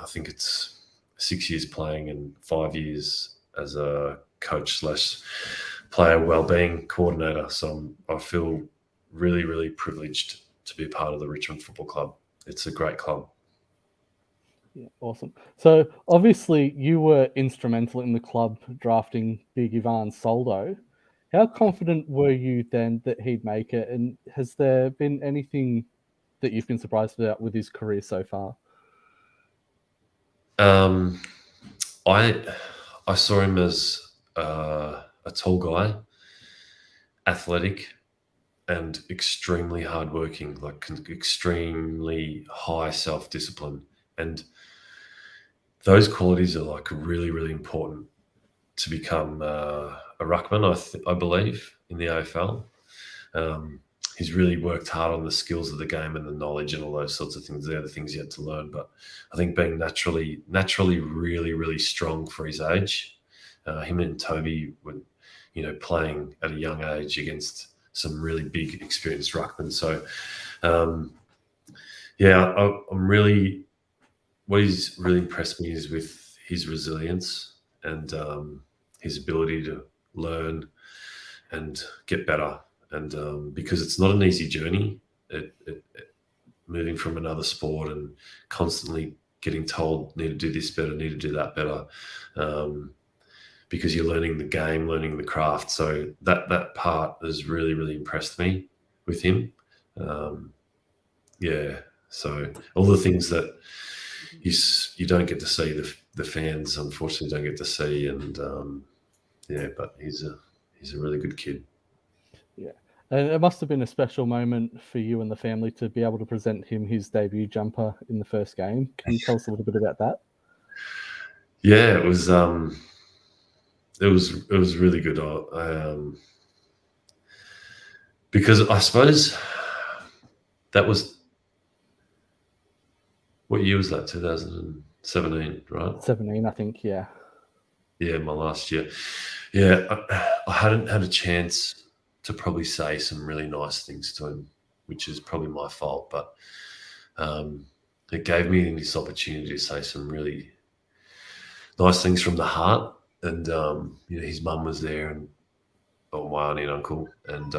think it's 6 years playing and 5 years as a coach / player wellbeing coordinator. So I feel really, really privileged to be part of the Richmond Football Club. It's a great club. Yeah, awesome. So obviously you were instrumental in the club drafting Big Ivan Soldo. How confident were you then that he'd make it? And has there been anything that you've been surprised about with his career so far? I saw him as a tall guy, athletic, and extremely hardworking, like extremely high self-discipline. And those qualities are like really, really important to become a ruckman, I believe, in the AFL. He's really worked hard on the skills of the game and the knowledge and all those sorts of things. They're the things you had to learn. But I think being naturally really, really strong for his age, him and Toby were, playing at a young age against some really big experienced ruckmen. So, I'm really, what he's really impressed me is with his resilience and his ability to learn and get better. And because it's not an easy journey, moving from another sport and constantly getting told, need to do this better, need to do that better, because you're learning the game, learning the craft. So that part has really, really impressed me with him. So all the things that you don't get to see, the fans unfortunately don't get to see. And but he's a really good kid. Yeah. And it must have been a special moment for you and the family to be able to present him his debut jumper in the first game. Can you tell us a little bit about that? Yeah, it was really good. Because I suppose that was, what year was that? 2017, right? 17, I think. Yeah. Yeah, my last year. Yeah, I hadn't had a chance to probably say some really nice things to him, which is probably my fault. But it gave me this opportunity to say some really nice things from the heart. And his mum was there, and my auntie and uncle, and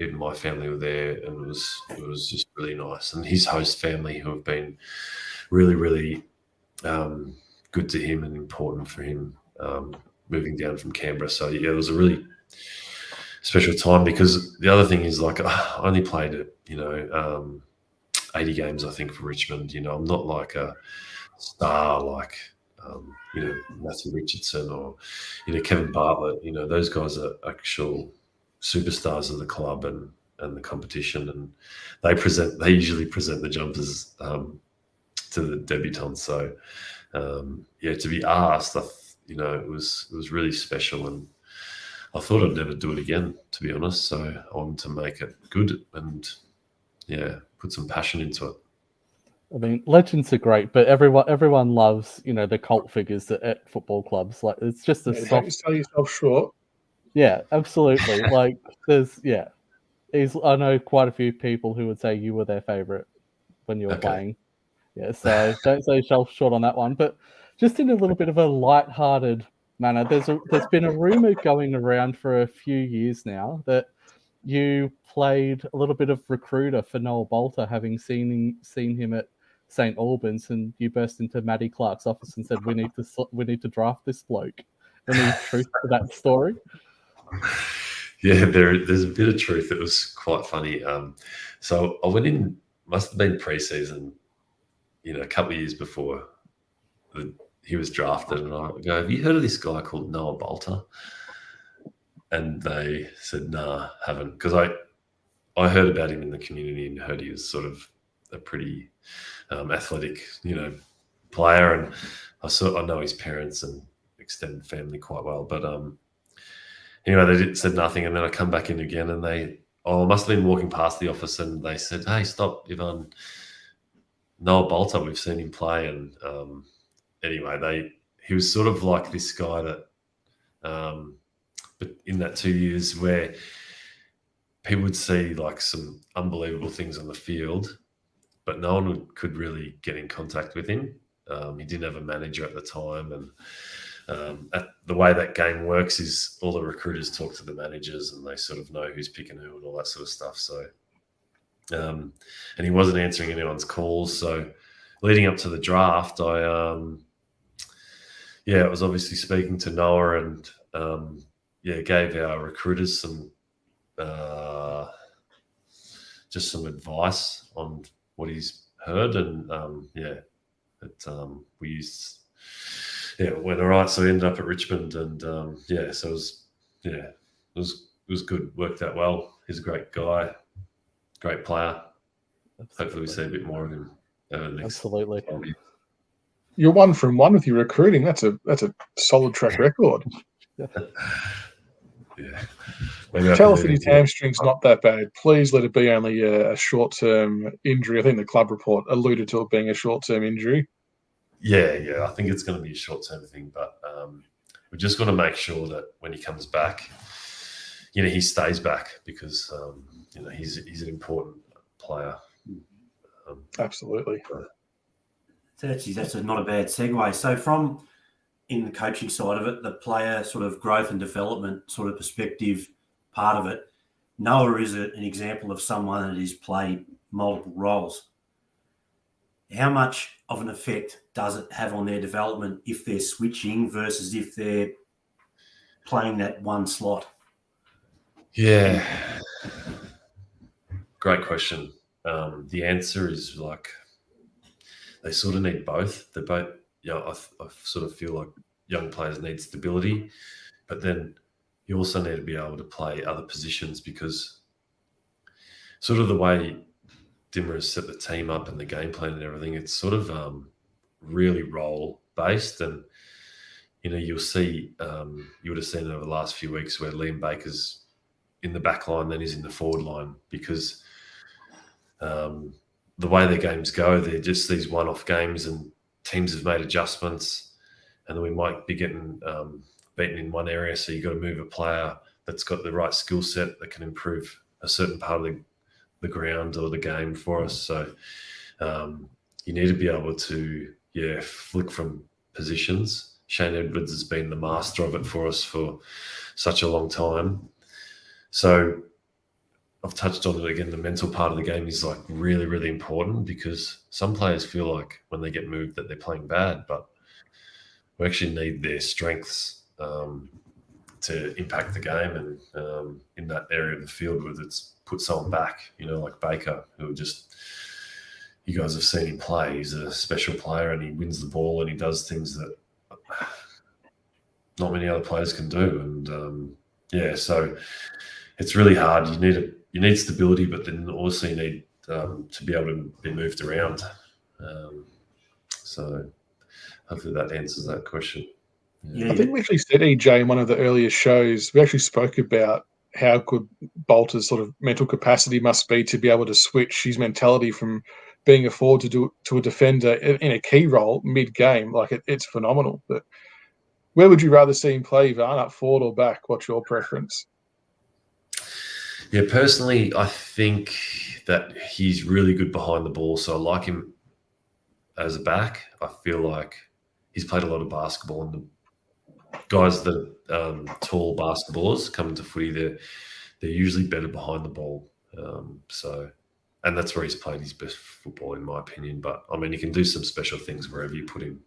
even my family were there, and it was just really nice. And his host family, who have been really, really good to him and important for him, moving down from Canberra. So yeah, it was a really special time, because the other thing is, like, I only played 80 games, I think, for Richmond. I'm not like a star like Matthew Richardson or Kevin Bartlett. Those guys are actual superstars of the club and the competition, and they usually present the jumpers to the debutants. So to be asked, it was really special, and I thought I'd never do it again, to be honest. So I wanted to make it good and put some passion into it. I mean, legends are great, but everyone loves, the cult figures at football clubs. Like, it's just a soft. Don't sell yourself short. Yeah, absolutely. Like, I know quite a few people who would say you were their favorite when you were playing. Yeah, so don't sell yourself short on that one. But just in a little bit of a light-hearted manner, there's been a rumor going around for a few years now that you played a little bit of recruiter for Noah Bolter, having seen him at St Albans, and you burst into Matty Clark's office and said, "We need to draft this bloke." Any truth to that story? Yeah, there's a bit of truth. It was quite funny. So I went in, must have been pre-season, a couple of years before he was drafted, and I go, "Have you heard of this guy called Noah Bolter?" And they said, "Nah, haven't," because I heard about him in the community and heard he was sort of a pretty athletic, player, and I know his parents and extended family quite well. But they said nothing, and then I come back in again, and I must have been walking past the office, and they said, "Hey, stop, Ivan, Noah Bolter, we've seen him play." And anyway, he was sort of like this guy that, but in that 2 years where people would see like some unbelievable things on the field, but no one could really get in contact with him. He didn't have a manager at the time, and the way that game works is all the recruiters talk to the managers, and they sort of know who's picking who and all that sort of stuff. So, and he wasn't answering anyone's calls. So, leading up to the draft, I was obviously speaking to Noah, and gave our recruiters some just some advice on what he's heard, and we used. Yeah, it went all right. So we ended up at Richmond, and so it was good. Worked out well. He's a great guy, great player. Absolutely. Hopefully, we see a bit more of him over the next. Absolutely. You're 1 from 1 with your recruiting. That's a solid track record. Yeah. Tell us that his hamstring's not that bad. Please let it be only a short-term injury. I think the club report alluded to it being a short-term injury. Yeah. I think it's going to be a short-term thing, but we just got to make sure that when he comes back, he stays back, because he's an important player. Absolutely. That's not a bad segue. So from in the coaching side of it, the player sort of growth and development sort of perspective part of it, Noah is an example of someone that has played multiple roles. How much of an effect does it have on their development if they're switching versus if they're playing that one slot? Yeah. Great question. The answer is like they sort of need both. They're both, I sort of feel like young players need stability, but then you also need to be able to play other positions, because sort of the way Dimmer has set the team up and the game plan and everything, it's sort of really role based. And you'll see, you would have seen over the last few weeks where Liam Baker's in the back line, then he's in the forward line, because the way their games go, they're just these one-off games, and teams have made adjustments, and then we might be getting beaten in one area, so you've got to move a player that's got the right skill set that can improve a certain part of the ground or the game for us. So you need to be able to flick from positions Shane Edwards has been the master of it for us for such a long time. So I've touched on it again. The mental part of the game is like really, really important, because some players feel like when they get moved that they're playing bad, but we actually need their strengths to impact the game. And in that area of the field, whether it's put someone back, like Baker, who just, you guys have seen him play. He's a special player, and he wins the ball, and he does things that not many other players can do. And so it's really hard. You need stability, but then also you need to be able to be moved around. So hopefully that answers that question. Yeah. I think we actually said, EJ, in one of the earlier shows, we actually spoke about how good Bolter's sort of mental capacity must be to be able to switch his mentality from being a forward to a defender in a key role mid-game. Like, it's phenomenal. But where would you rather see him play, Ivan, up forward or back? What's your preference? Yeah, personally, I think that he's really good behind the ball. So I like him as a back. I feel like he's played a lot of basketball, and the guys that tall basketballers come into footy, they're usually better behind the ball. And that's where he's played his best football, in my opinion. But I mean, he can do some special things wherever you put him.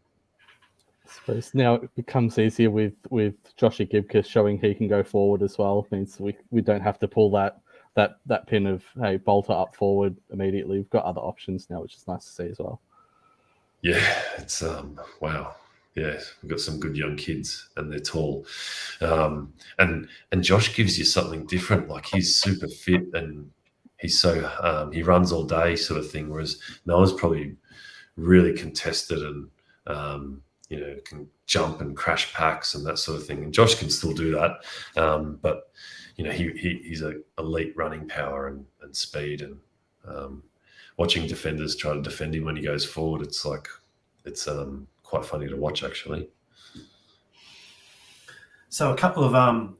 I suppose now it becomes easier with Joshy Gibcus showing he can go forward as well. It means we don't have to pull that pin of, hey, Bolter up forward immediately. We've got other options now, which is nice to see as well. Yeah, it's wow. Yeah, we've got some good young kids, and they're tall. And Josh gives you something different. Like, he's super fit, and he's so he runs all day, sort of thing. Whereas Noah's probably really contested and can jump and crash packs and that sort of thing. And Josh can still do that, but he's an elite running power and speed. And watching defenders try to defend him when he goes forward, it's quite funny to watch, actually. So a couple of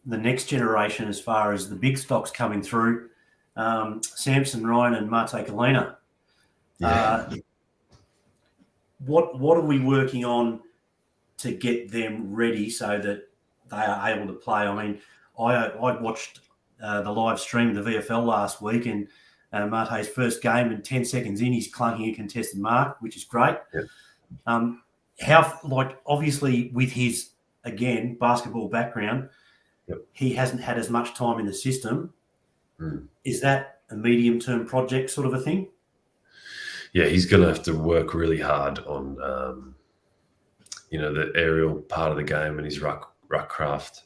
the next generation, as far as the big stocks coming through, Samson Ryan and Mate Kalina. Yeah. What are we working on to get them ready so that they are able to play? I mean, I watched the live stream of the VFL last week, and Mate's first game, and 10 seconds in, he's clunking a contested mark, which is great. Yeah. Obviously with his, again, basketball background, yep, he hasn't had as much time in the system. Mm. Is that a medium-term project sort of a thing? Yeah, he's going to have to work really hard on, the aerial part of the game and his ruck craft.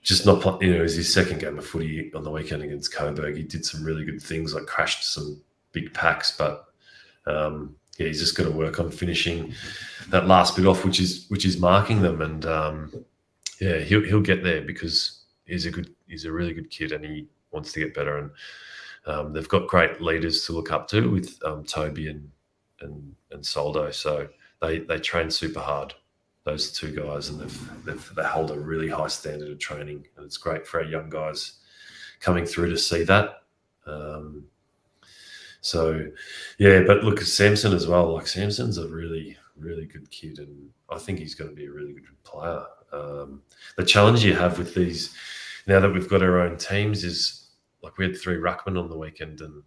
Just not, it was his second game of footy on the weekend against Coburg. He did some really good things, like crashed some big packs, but he's just got to work on finishing that last bit off, which is marking them. And he'll get there, because he's a really good kid, and he wants to get better. And they've got great leaders to look up to with Toby and Soldo. So they train super hard, those two guys, and they hold a really high standard of training, and it's great for our young guys coming through to see that. But look at Samson as well. Like, Samson's a really, really good kid, and I think he's going to be a really good player. The challenge you have with these, now that we've got our own teams, is like, we had 3 ruckmen on the weekend, and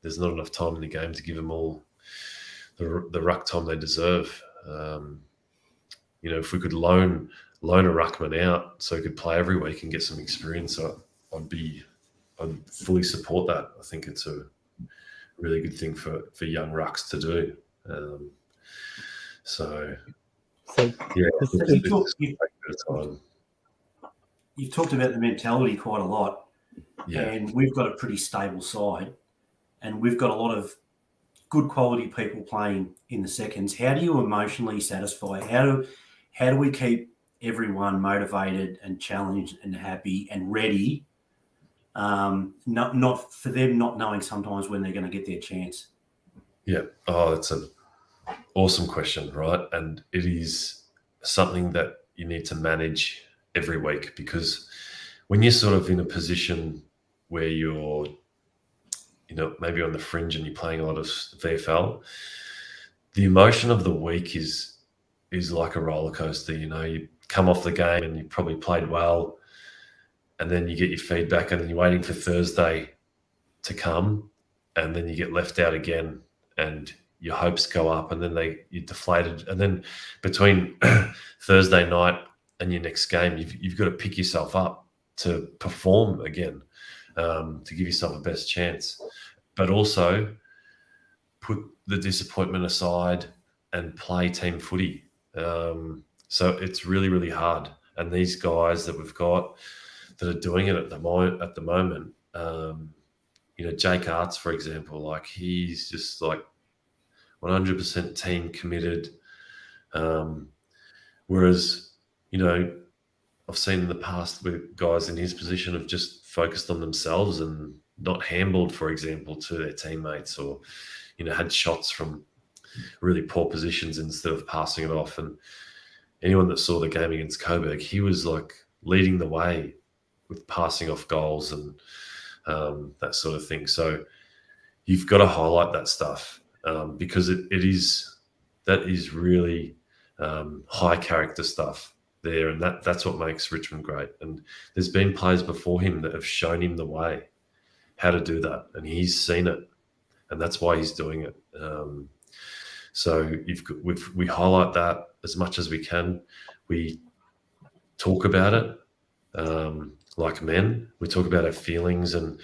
there's not enough time in the game to give them all the ruck time they deserve. If we could loan a ruckman out so he could play every week and get some experience, I'd fully support that. I think it's a really good thing for young rucks to do. You've talked about the mentality quite a lot, yeah, and we've got a pretty stable side, and we've got a lot of good quality people playing in the seconds. How do you emotionally satisfy? How do we keep everyone motivated and challenged and happy and ready? Not for them not knowing sometimes when they're going to get their chance. Yeah. Oh, that's an awesome question, right? And it is something that you need to manage every week, because when you're sort of in a position where you're, maybe on the fringe and you're playing a lot of VFL, the emotion of the week is is like a roller coaster. You know, you come off the game and you probably played well, and then you get your feedback, and then you're waiting for Thursday to come, and then you get left out again, and your hopes go up, and then you're deflated, and then between Thursday night and your next game, you've got to pick yourself up to perform again, to give yourself a best chance, but also put the disappointment aside and play team footy. So it's really, really hard. And these guys that we've got that are doing it at the moment, you know, Jake Arts, for example, like he's just like 100% team committed. Whereas, you know, I've seen in the past with guys in his position have just focused on themselves and not handballed, for example, to their teammates, or, you know, had shots from really poor positions instead of passing it off. And anyone that saw the game against Coburg, he was like leading the way with passing off goals and that sort of thing. So you've got to highlight that stuff because that is really high character stuff there, and that's what makes Richmond great. And there's been players before him that have shown him the way how to do that, and he's seen it, and that's why he's doing it. So we highlight that as much as we can. We talk about it like men. We talk about our feelings, and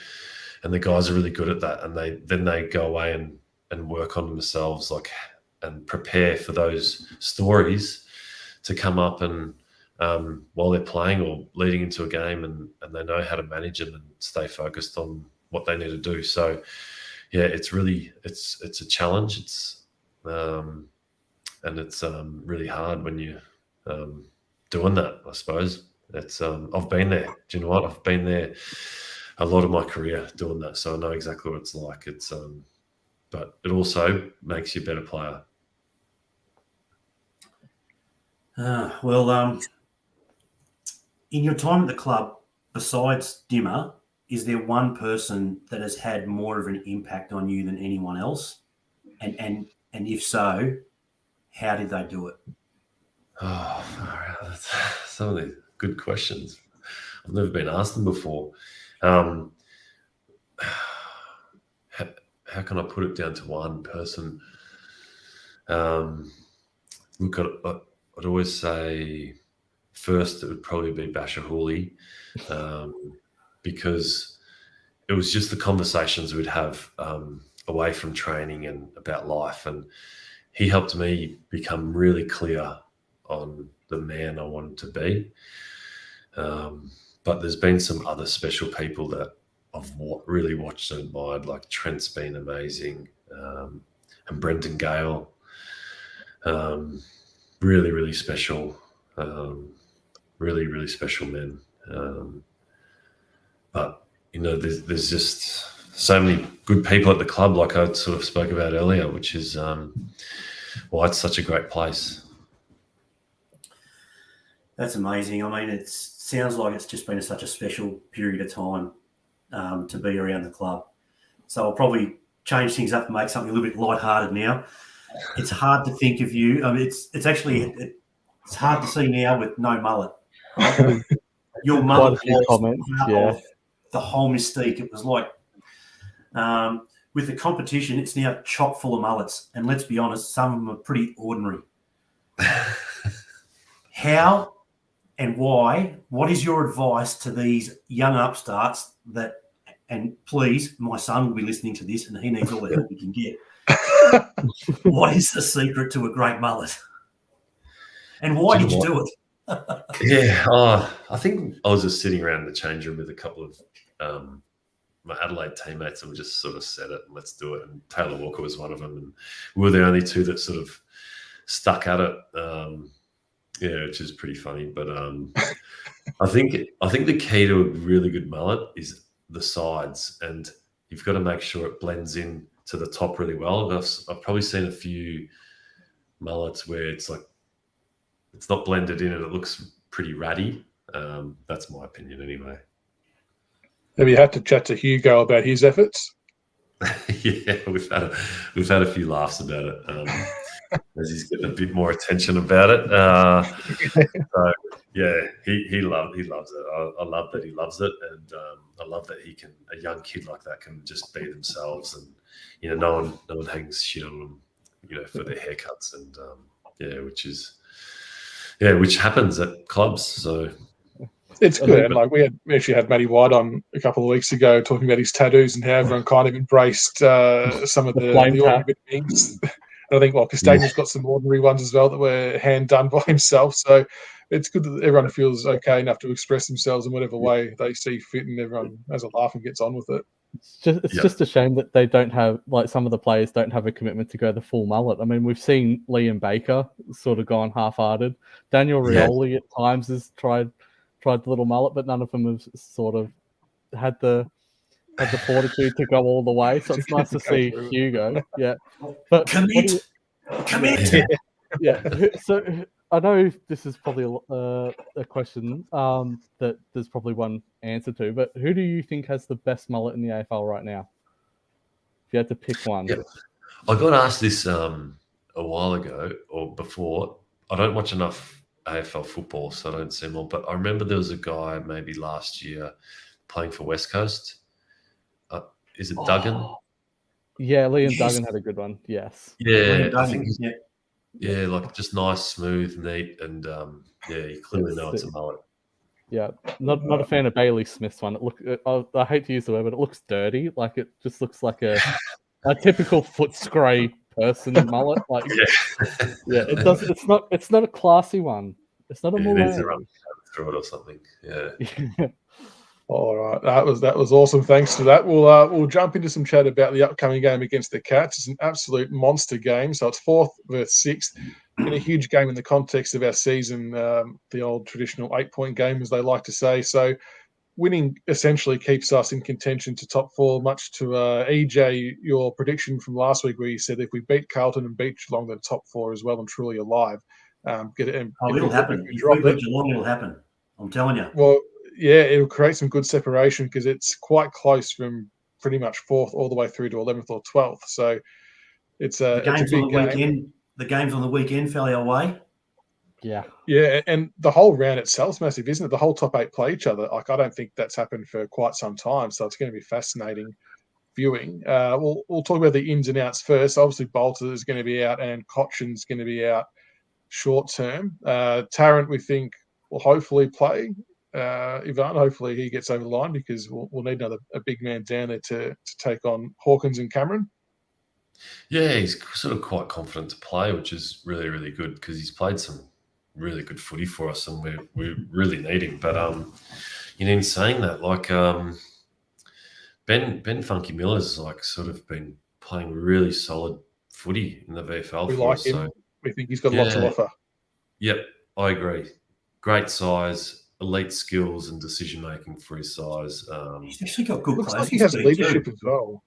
the guys are really good at that. And they go away and work on themselves, like, and prepare for those stories to come up and while they're playing or leading into a game, and they know how to manage it and stay focused on what they need to do. So yeah, it's a challenge. It's and it's really hard when you're doing that, I suppose. It's I've been there. Do you know what? I've been there a lot of my career doing that, so I know exactly what it's like. It's but it also makes you a better player. Well, in your time at the club, besides Dimmer, is there one person that has had more of an impact on you than anyone else? And if so, how did they do it? Oh, that's some of these good questions. I've never been asked them before. How can I put it down to one person? Look, I'd always say first it would probably be Basher Hooley, because it was just the conversations we'd have away from training and about life, and he helped me become really clear on the man I wanted to be. But there's been some other special people that I've really watched and admired, like Trent's been amazing, and Brendan Gale, really, really special, really, really special men. But, you know, there's just so many good people at the club, like I sort of spoke about earlier, which is why it's such a great place. That's amazing. I mean, it sounds like it's just been such a special period of time to be around the club. So I'll probably change things up and make something a little bit lighthearted now. It's hard to think of you. I mean, it's hard to see now with no mullet. Right? Your mullet was part of the whole mystique. It was like with the competition, it's now chock full of mullets. And let's be honest, some of them are pretty ordinary. How and why? What is your advice to these young upstarts that, and please, my son will be listening to this and he needs all the help he can get. What is the secret to a great mullet? And why did you do it? Yeah, I think I was just sitting around in the change room with a couple of my Adelaide teammates, and we just sort of said it and let's do it. And Taylor Walker was one of them, and we were the only two that sort of stuck at it. Yeah, which is pretty funny. But I think the key to a really good mullet is the sides, and you've got to make sure it blends in to the top really well. I've probably seen a few mullets where it's like it's not blended in and it looks pretty ratty. That's my opinion anyway. Have you had to chat to Hugo about his efforts? Yeah, we've had a few laughs about it. as he's getting a bit more attention about it. So yeah, he loves it. I love that he loves it, and I love that a young kid like that can just be themselves, and no one hangs shit on them, for their haircuts, and which happens at clubs. So it's good. And like we actually had Matty White on a couple of weeks ago talking about his tattoos and how everyone kind of embraced some of the ordinary things. And I think Castagne's got some ordinary ones as well that were hand done by himself. So it's good that everyone feels okay enough to express themselves in whatever way they see fit, and everyone has a laugh and gets on with it. It's just a shame that they don't have, like, some of the players don't have a commitment to go the full mullet. I mean, we've seen Liam Baker sort of gone half-hearted. Daniel Rioli at times has tried the little mullet, but none of them have sort of had the fortitude to go all the way. So it's nice to see Hugo. Yeah, but commit. Yeah. So I know this is probably a question that there's probably one answer to, but who do you think has the best mullet in the AFL right now? If you had to pick one. Yep. I got asked this a while ago or before. I don't watch enough AFL football, so I don't see them all. But I remember there was a guy maybe last year playing for West Coast. Is it Duggan? Yeah, Liam Duggan had a good one. Yes. Yeah, I think he's like just nice, smooth, neat, and you clearly know it's a mullet. Yeah, not a fan of Bailey Smith's one. I hate to use the word, but it looks dirty. Like, it just looks like a typical Footscray person mullet. Like, it does. It's not a classy one. It's not a mullet. It needs to run through it or something. Yeah. All right, that was awesome. Thanks to that. We'll jump into some chat about the upcoming game against the Cats. It's an absolute monster game. So it's 4th versus 6th, and a huge game in the context of our season. The old traditional 8-point game, as they like to say. So winning essentially keeps us in contention to top 4. Much to EJ, your prediction from last week, where you said if we beat Carlton and beat Geelong, then top 4 is well and truly alive. It'll happen. If we beat Geelong, it'll happen. I'm telling you. Well. Yeah, it'll create some good separation because it's quite close from pretty much 4th all the way through to 11th or 12th. So it's a big game. The games on the weekend fell our way. Yeah. Yeah, and the whole round itself's massive, isn't it? The whole top 8 play each other. Like, I don't think that's happened for quite some time. So it's going to be fascinating viewing. We'll talk about the ins and outs first. Obviously, Bolter is going to be out and Cotchin's going to be out short term. Tarrant, we think, will hopefully play. Ivan, hopefully he gets over the line because we'll need a big man down there to take on Hawkins and Cameron. Yeah, he's sort of quite confident to play, which is really, really good because he's played some really good footy for us and we really need him. But, in saying that, like Ben Funky Miller's like sort of been playing really solid footy in the VFL. We like him. So, we think he's got a lot to offer. Yep, I agree. Great size. Elite skills and decision making for his size. He's actually got good. Looks like he has leadership as well.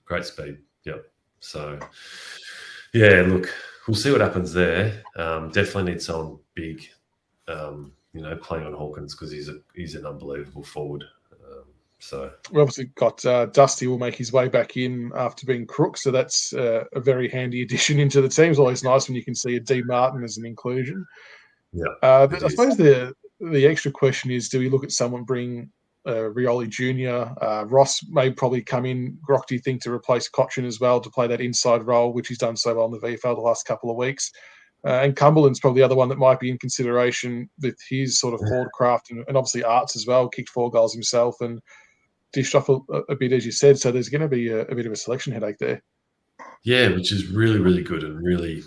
Great speed. Yep. So, yeah. Look, we'll see what happens there. Definitely need someone big. Playing on Hawkins because he's an unbelievable forward. So we obviously got Dusty will make his way back in after being Crook, so that's a very handy addition into the team. It's always nice when you can see a D Martin as an inclusion. Yeah, but I suppose the extra question is, do we look at someone bring Rioli Jr.? Ross may probably come in, Grock, do you think, to replace Cotchin as well, to play that inside role, which he's done so well in the VFL the last couple of weeks. And Cumberland's probably the other one that might be in consideration with his sort of forward craft and obviously Arts as well, kicked 4 goals himself and dished off a bit, as you said. So there's going to be a bit of a selection headache there. Yeah, which is really, really good and really,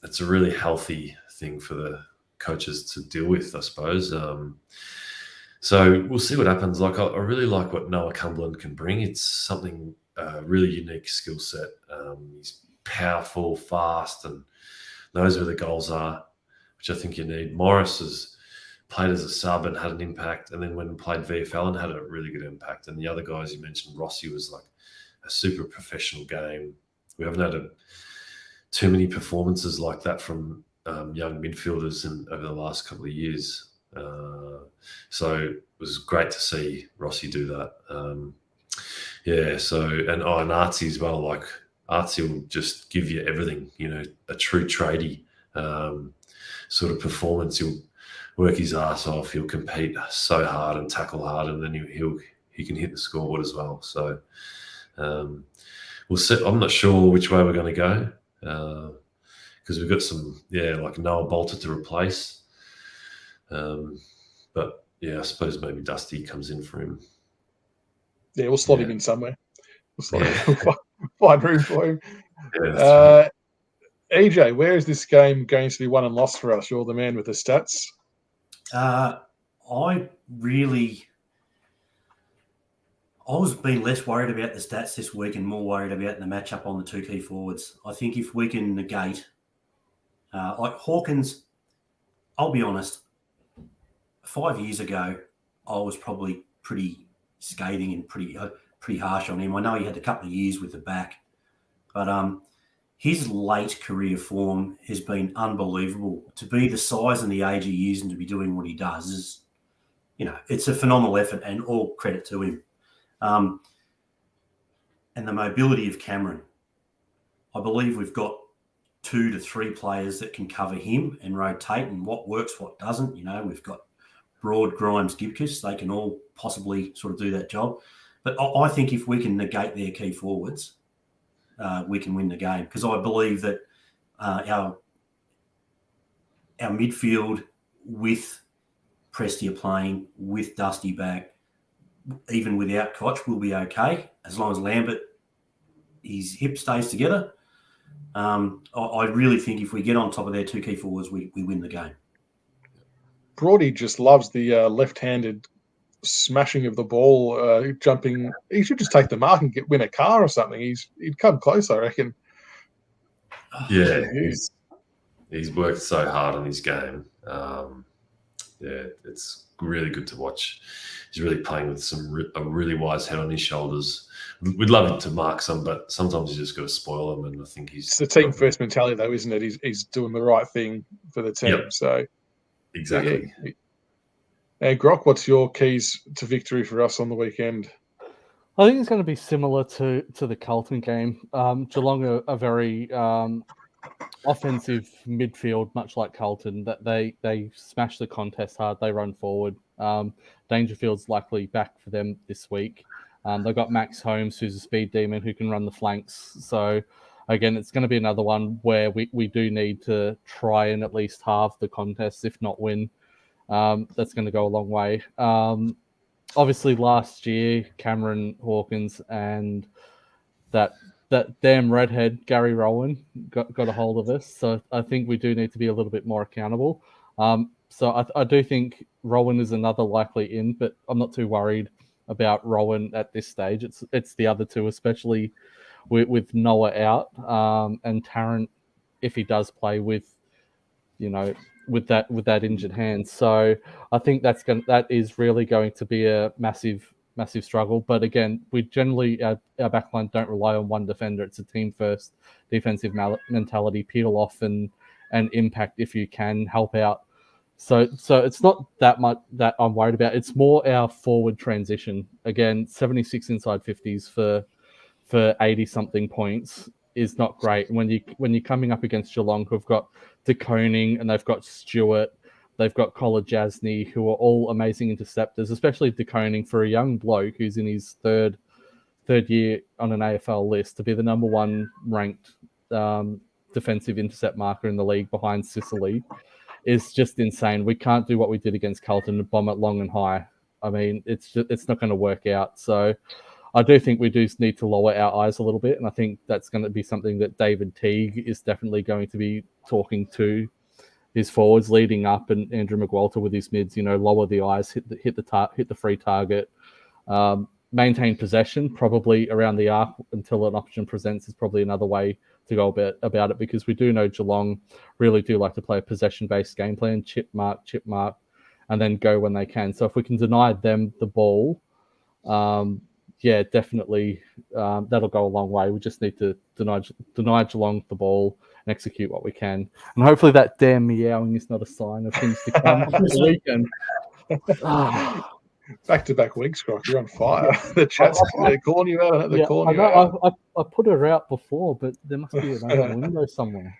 it's a really healthy thing for the coaches to deal with, I suppose. So we'll see what happens. Like, I really like what Noah Cumberland can bring. It's something really unique skill set. He's powerful, fast, and knows where the goals are, which I think you need. Morris has played as a sub and had an impact, and then when he played VFL and had a really good impact. And the other guys you mentioned, Rossi was like a super professional game. We haven't had too many performances like that from young midfielders over the last couple of years. So it was great to see Rossi do that. And Artsy as well. Like, Artsy will just give you everything, a true tradie sort of performance. He'll work his ass off. He'll compete so hard and tackle hard, and then he can hit the scoreboard as well. So we'll see. I'm not sure which way we're going to go because we've got some, like Noah Bolter to replace. But I suppose maybe Dusty comes in for him. Yeah, we'll slot him in somewhere. We'll find room for him. Yeah, EJ, where is this game going to be won and lost for us? You're the man with the stats. I was being less worried about the stats this week and more worried about the matchup on the two key forwards. I think if we can negate, like Hawkins, I'll be honest, 5 years ago, I was probably pretty scathing and pretty harsh on him. I know he had a couple of years with the back, but his late career form has been unbelievable. To be the size and the age he is and to be doing what he does is, it's a phenomenal effort and all credit to him. And the mobility of Cameron, I believe we've got 2 to 3 players that can cover him and rotate, and what works, what doesn't. We've got Broad, Grimes, Gibcus. They can all possibly sort of do that job. But I think if we can negate their key forwards, we can win the game, because I believe that our midfield with Prestia playing, with Dusty back, even without Koch, will be okay as long as Lambert, his hip stays together. I really think if we get on top of their 2 key forwards, we win the game. Brody just loves the left-handed smashing of the ball, jumping. He should just take the mark and win a car or something. He'd come close, I reckon. Yeah, he's worked so hard on his game. It's really good to watch. He's really playing with a really wise head on his shoulders. We'd love him to mark some, but sometimes you just got to spoil him. And I think it's the team first mentality, though, isn't it? He's doing the right thing for the team. Yep. So exactly. Yeah. And Grock, what's your keys to victory for us on the weekend? I think it's going to be similar to the Carlton game. Geelong are very offensive midfield, much like Carlton. That they smash the contest hard. They run forward. Dangerfield's likely back for them this week. They've got Max Holmes, who's a speed demon who can run the flanks. So again, it's going to be another one where we do need to try and at least halve the contest, if not win. That's going to go a long way. Obviously, last year, Cameron Hawkins and that damn redhead, Gary Rowan, got a hold of us. So I think we do need to be a little bit more accountable. So I do think Rowan is another likely in, but I'm not too worried about Rowan at this stage. It's the other two, especially with Noah out, and Tarrant, if he does play with that injured hand. So I think that is really going to be a massive struggle. But again, we generally our backline don't rely on one defender. It's a team first defensive mentality. Peel off and impact if you can, help out. So it's not that much that I'm worried about. It's more our forward transition. Again, 76 inside 50s for 80 something points is not great. When you're coming up against Geelong, who've got De Koning and they've got Stewart, they've got Collar Jasny, who are all amazing interceptors, especially De Koning for a young bloke who's in his third year on an AFL list to be the number 1 ranked defensive intercept marker in the league behind Sicily is just insane. We can't do what we did against Carlton and bomb it long and high. I mean, it's not going to work out. So I do think we do need to lower our eyes a little bit, and I think that's going to be something that David Teague is definitely going to be talking to his forwards leading up, and Andrew McWalter with his mids. Lower the eyes, hit the free target, maintain possession probably around the arc until an option presents is probably another way to go about it, because we do know Geelong really do like to play a possession-based game plan, chip mark, and then go when they can. So if we can deny them the ball, definitely that'll go a long way. We just need to deny Geelong the ball and execute what we can. And hopefully that damn meowing is not a sign of things to come this weekend. Back-to-back weeks, Croc. You're on fire. The chat's they're calling you out. They're calling you out. I put her out before, but there must be an open window somewhere.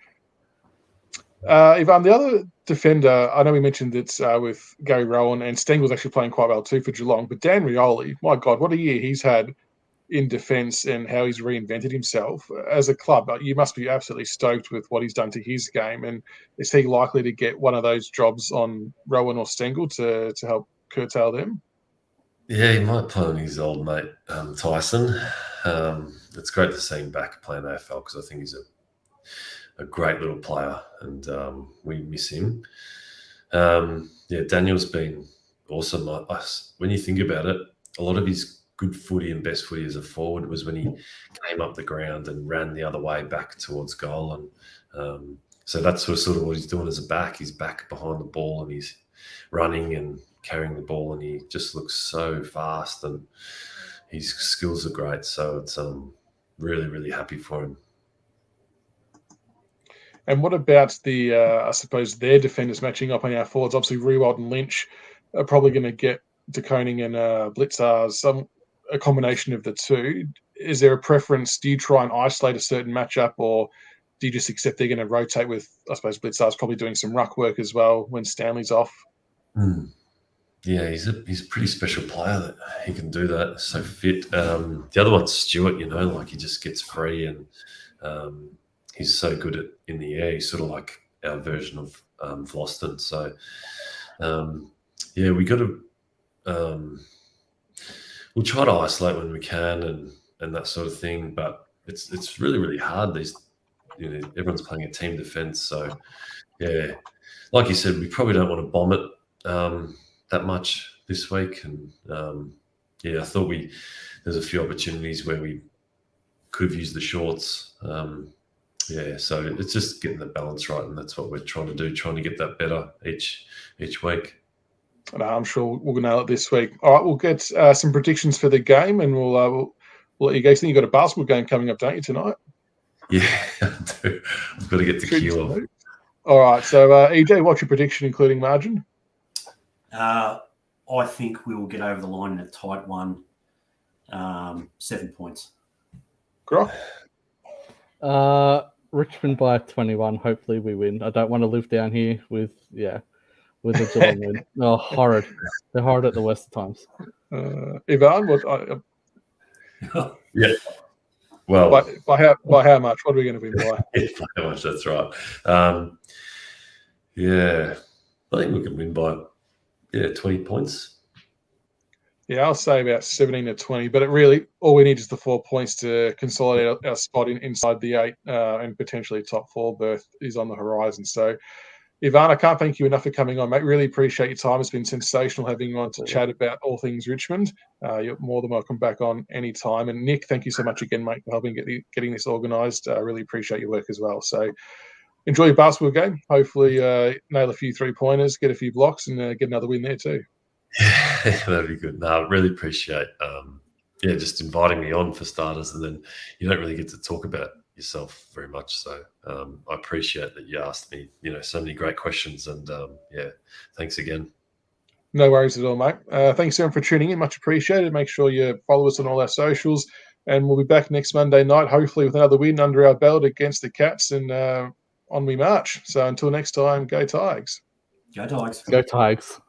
Ivan, the other defender, I know we mentioned it's with Gary Rowan, and Stengel's actually playing quite well too for Geelong, but Dan Rioli, my God, what a year he's had in defence and how he's reinvented himself. As a club, you must be absolutely stoked with what he's done to his game, and is he likely to get one of those jobs on Rowan or Stengel to help curtail them? Yeah, he might play on his old mate Tyson. It's great to see him back playing AFL because I think he's a great little player, and we miss him. Daniel's been awesome. When you think about it, a lot of his good footy and best footy as a forward was when he came up the ground and ran the other way back towards goal. And so that's sort of what he's doing as a back. He's back behind the ball and he's running and carrying the ball, and he just looks so fast and his skills are great. So it's really, really happy for him. And what about the, I suppose, their defenders matching up on our forwards? Obviously, Rewald and Lynch are probably going to get De Koning and Blitzars, a combination of the two. Is there a preference? Do you try and isolate a certain matchup, or do you just accept they're going to rotate with, I suppose, Blitzars probably doing some ruck work as well when Stanley's off? Yeah, he's a pretty special player that he can do that. So fit. The other one's Stewart, he just gets free and he's so good in the air. He's sort of like our version of Vlosten. So, we got to we'll try to isolate when we can and that sort of thing. But it's really, really hard. Everyone's playing a team defense. So, yeah, like you said, we probably don't want to bomb it that much this week. And, I thought there's a few opportunities where we could have used the shorts. So it's just getting the balance right, and that's what we're trying to do, trying to get that better each week. I'm sure we'll nail it this week. All right, we'll get some predictions for the game, and we'll let you guys think. You've got a basketball game coming up, don't you, tonight? Yeah, I do. I've got to get the kilo. All right, so EJ, what's your prediction, including margin? I think we will get over the line in a tight one, 7 points. Grock? Richmond by 21. Hopefully we win. I don't want to live down here with a Geelong win. Oh, horrid. They're horrid at the worst of times. Ivan, what? Yeah. Well, by how much? What are we going to win by? By how much? That's right. I think we can win by 20 points. Yeah, I'll say about 17 to 20, but all we need is the 4 points to consolidate our spot inside the 8 and potentially top 4 berth is on the horizon. So, Ivan, I can't thank you enough for coming on, mate. Really appreciate your time. It's been sensational having you on to chat about all things Richmond. You're more than welcome back on any time. And Nick, thank you so much again, mate, for helping getting this organised. I really appreciate your work as well. So, enjoy your basketball game. Hopefully, nail a few 3-pointers, get a few blocks, and get another win there too. Yeah, that'd be good. No, I really appreciate just inviting me on for starters, and then you don't really get to talk about yourself very much. So I appreciate that you asked me, so many great questions, and thanks again. No worries at all, mate. Thanks everyone for tuning in. Much appreciated. Make sure you follow us on all our socials, and we'll be back next Monday night, hopefully with another win under our belt against the Cats, and on we march. So until next time, go Tigers. Go Tigers. Go Tigers.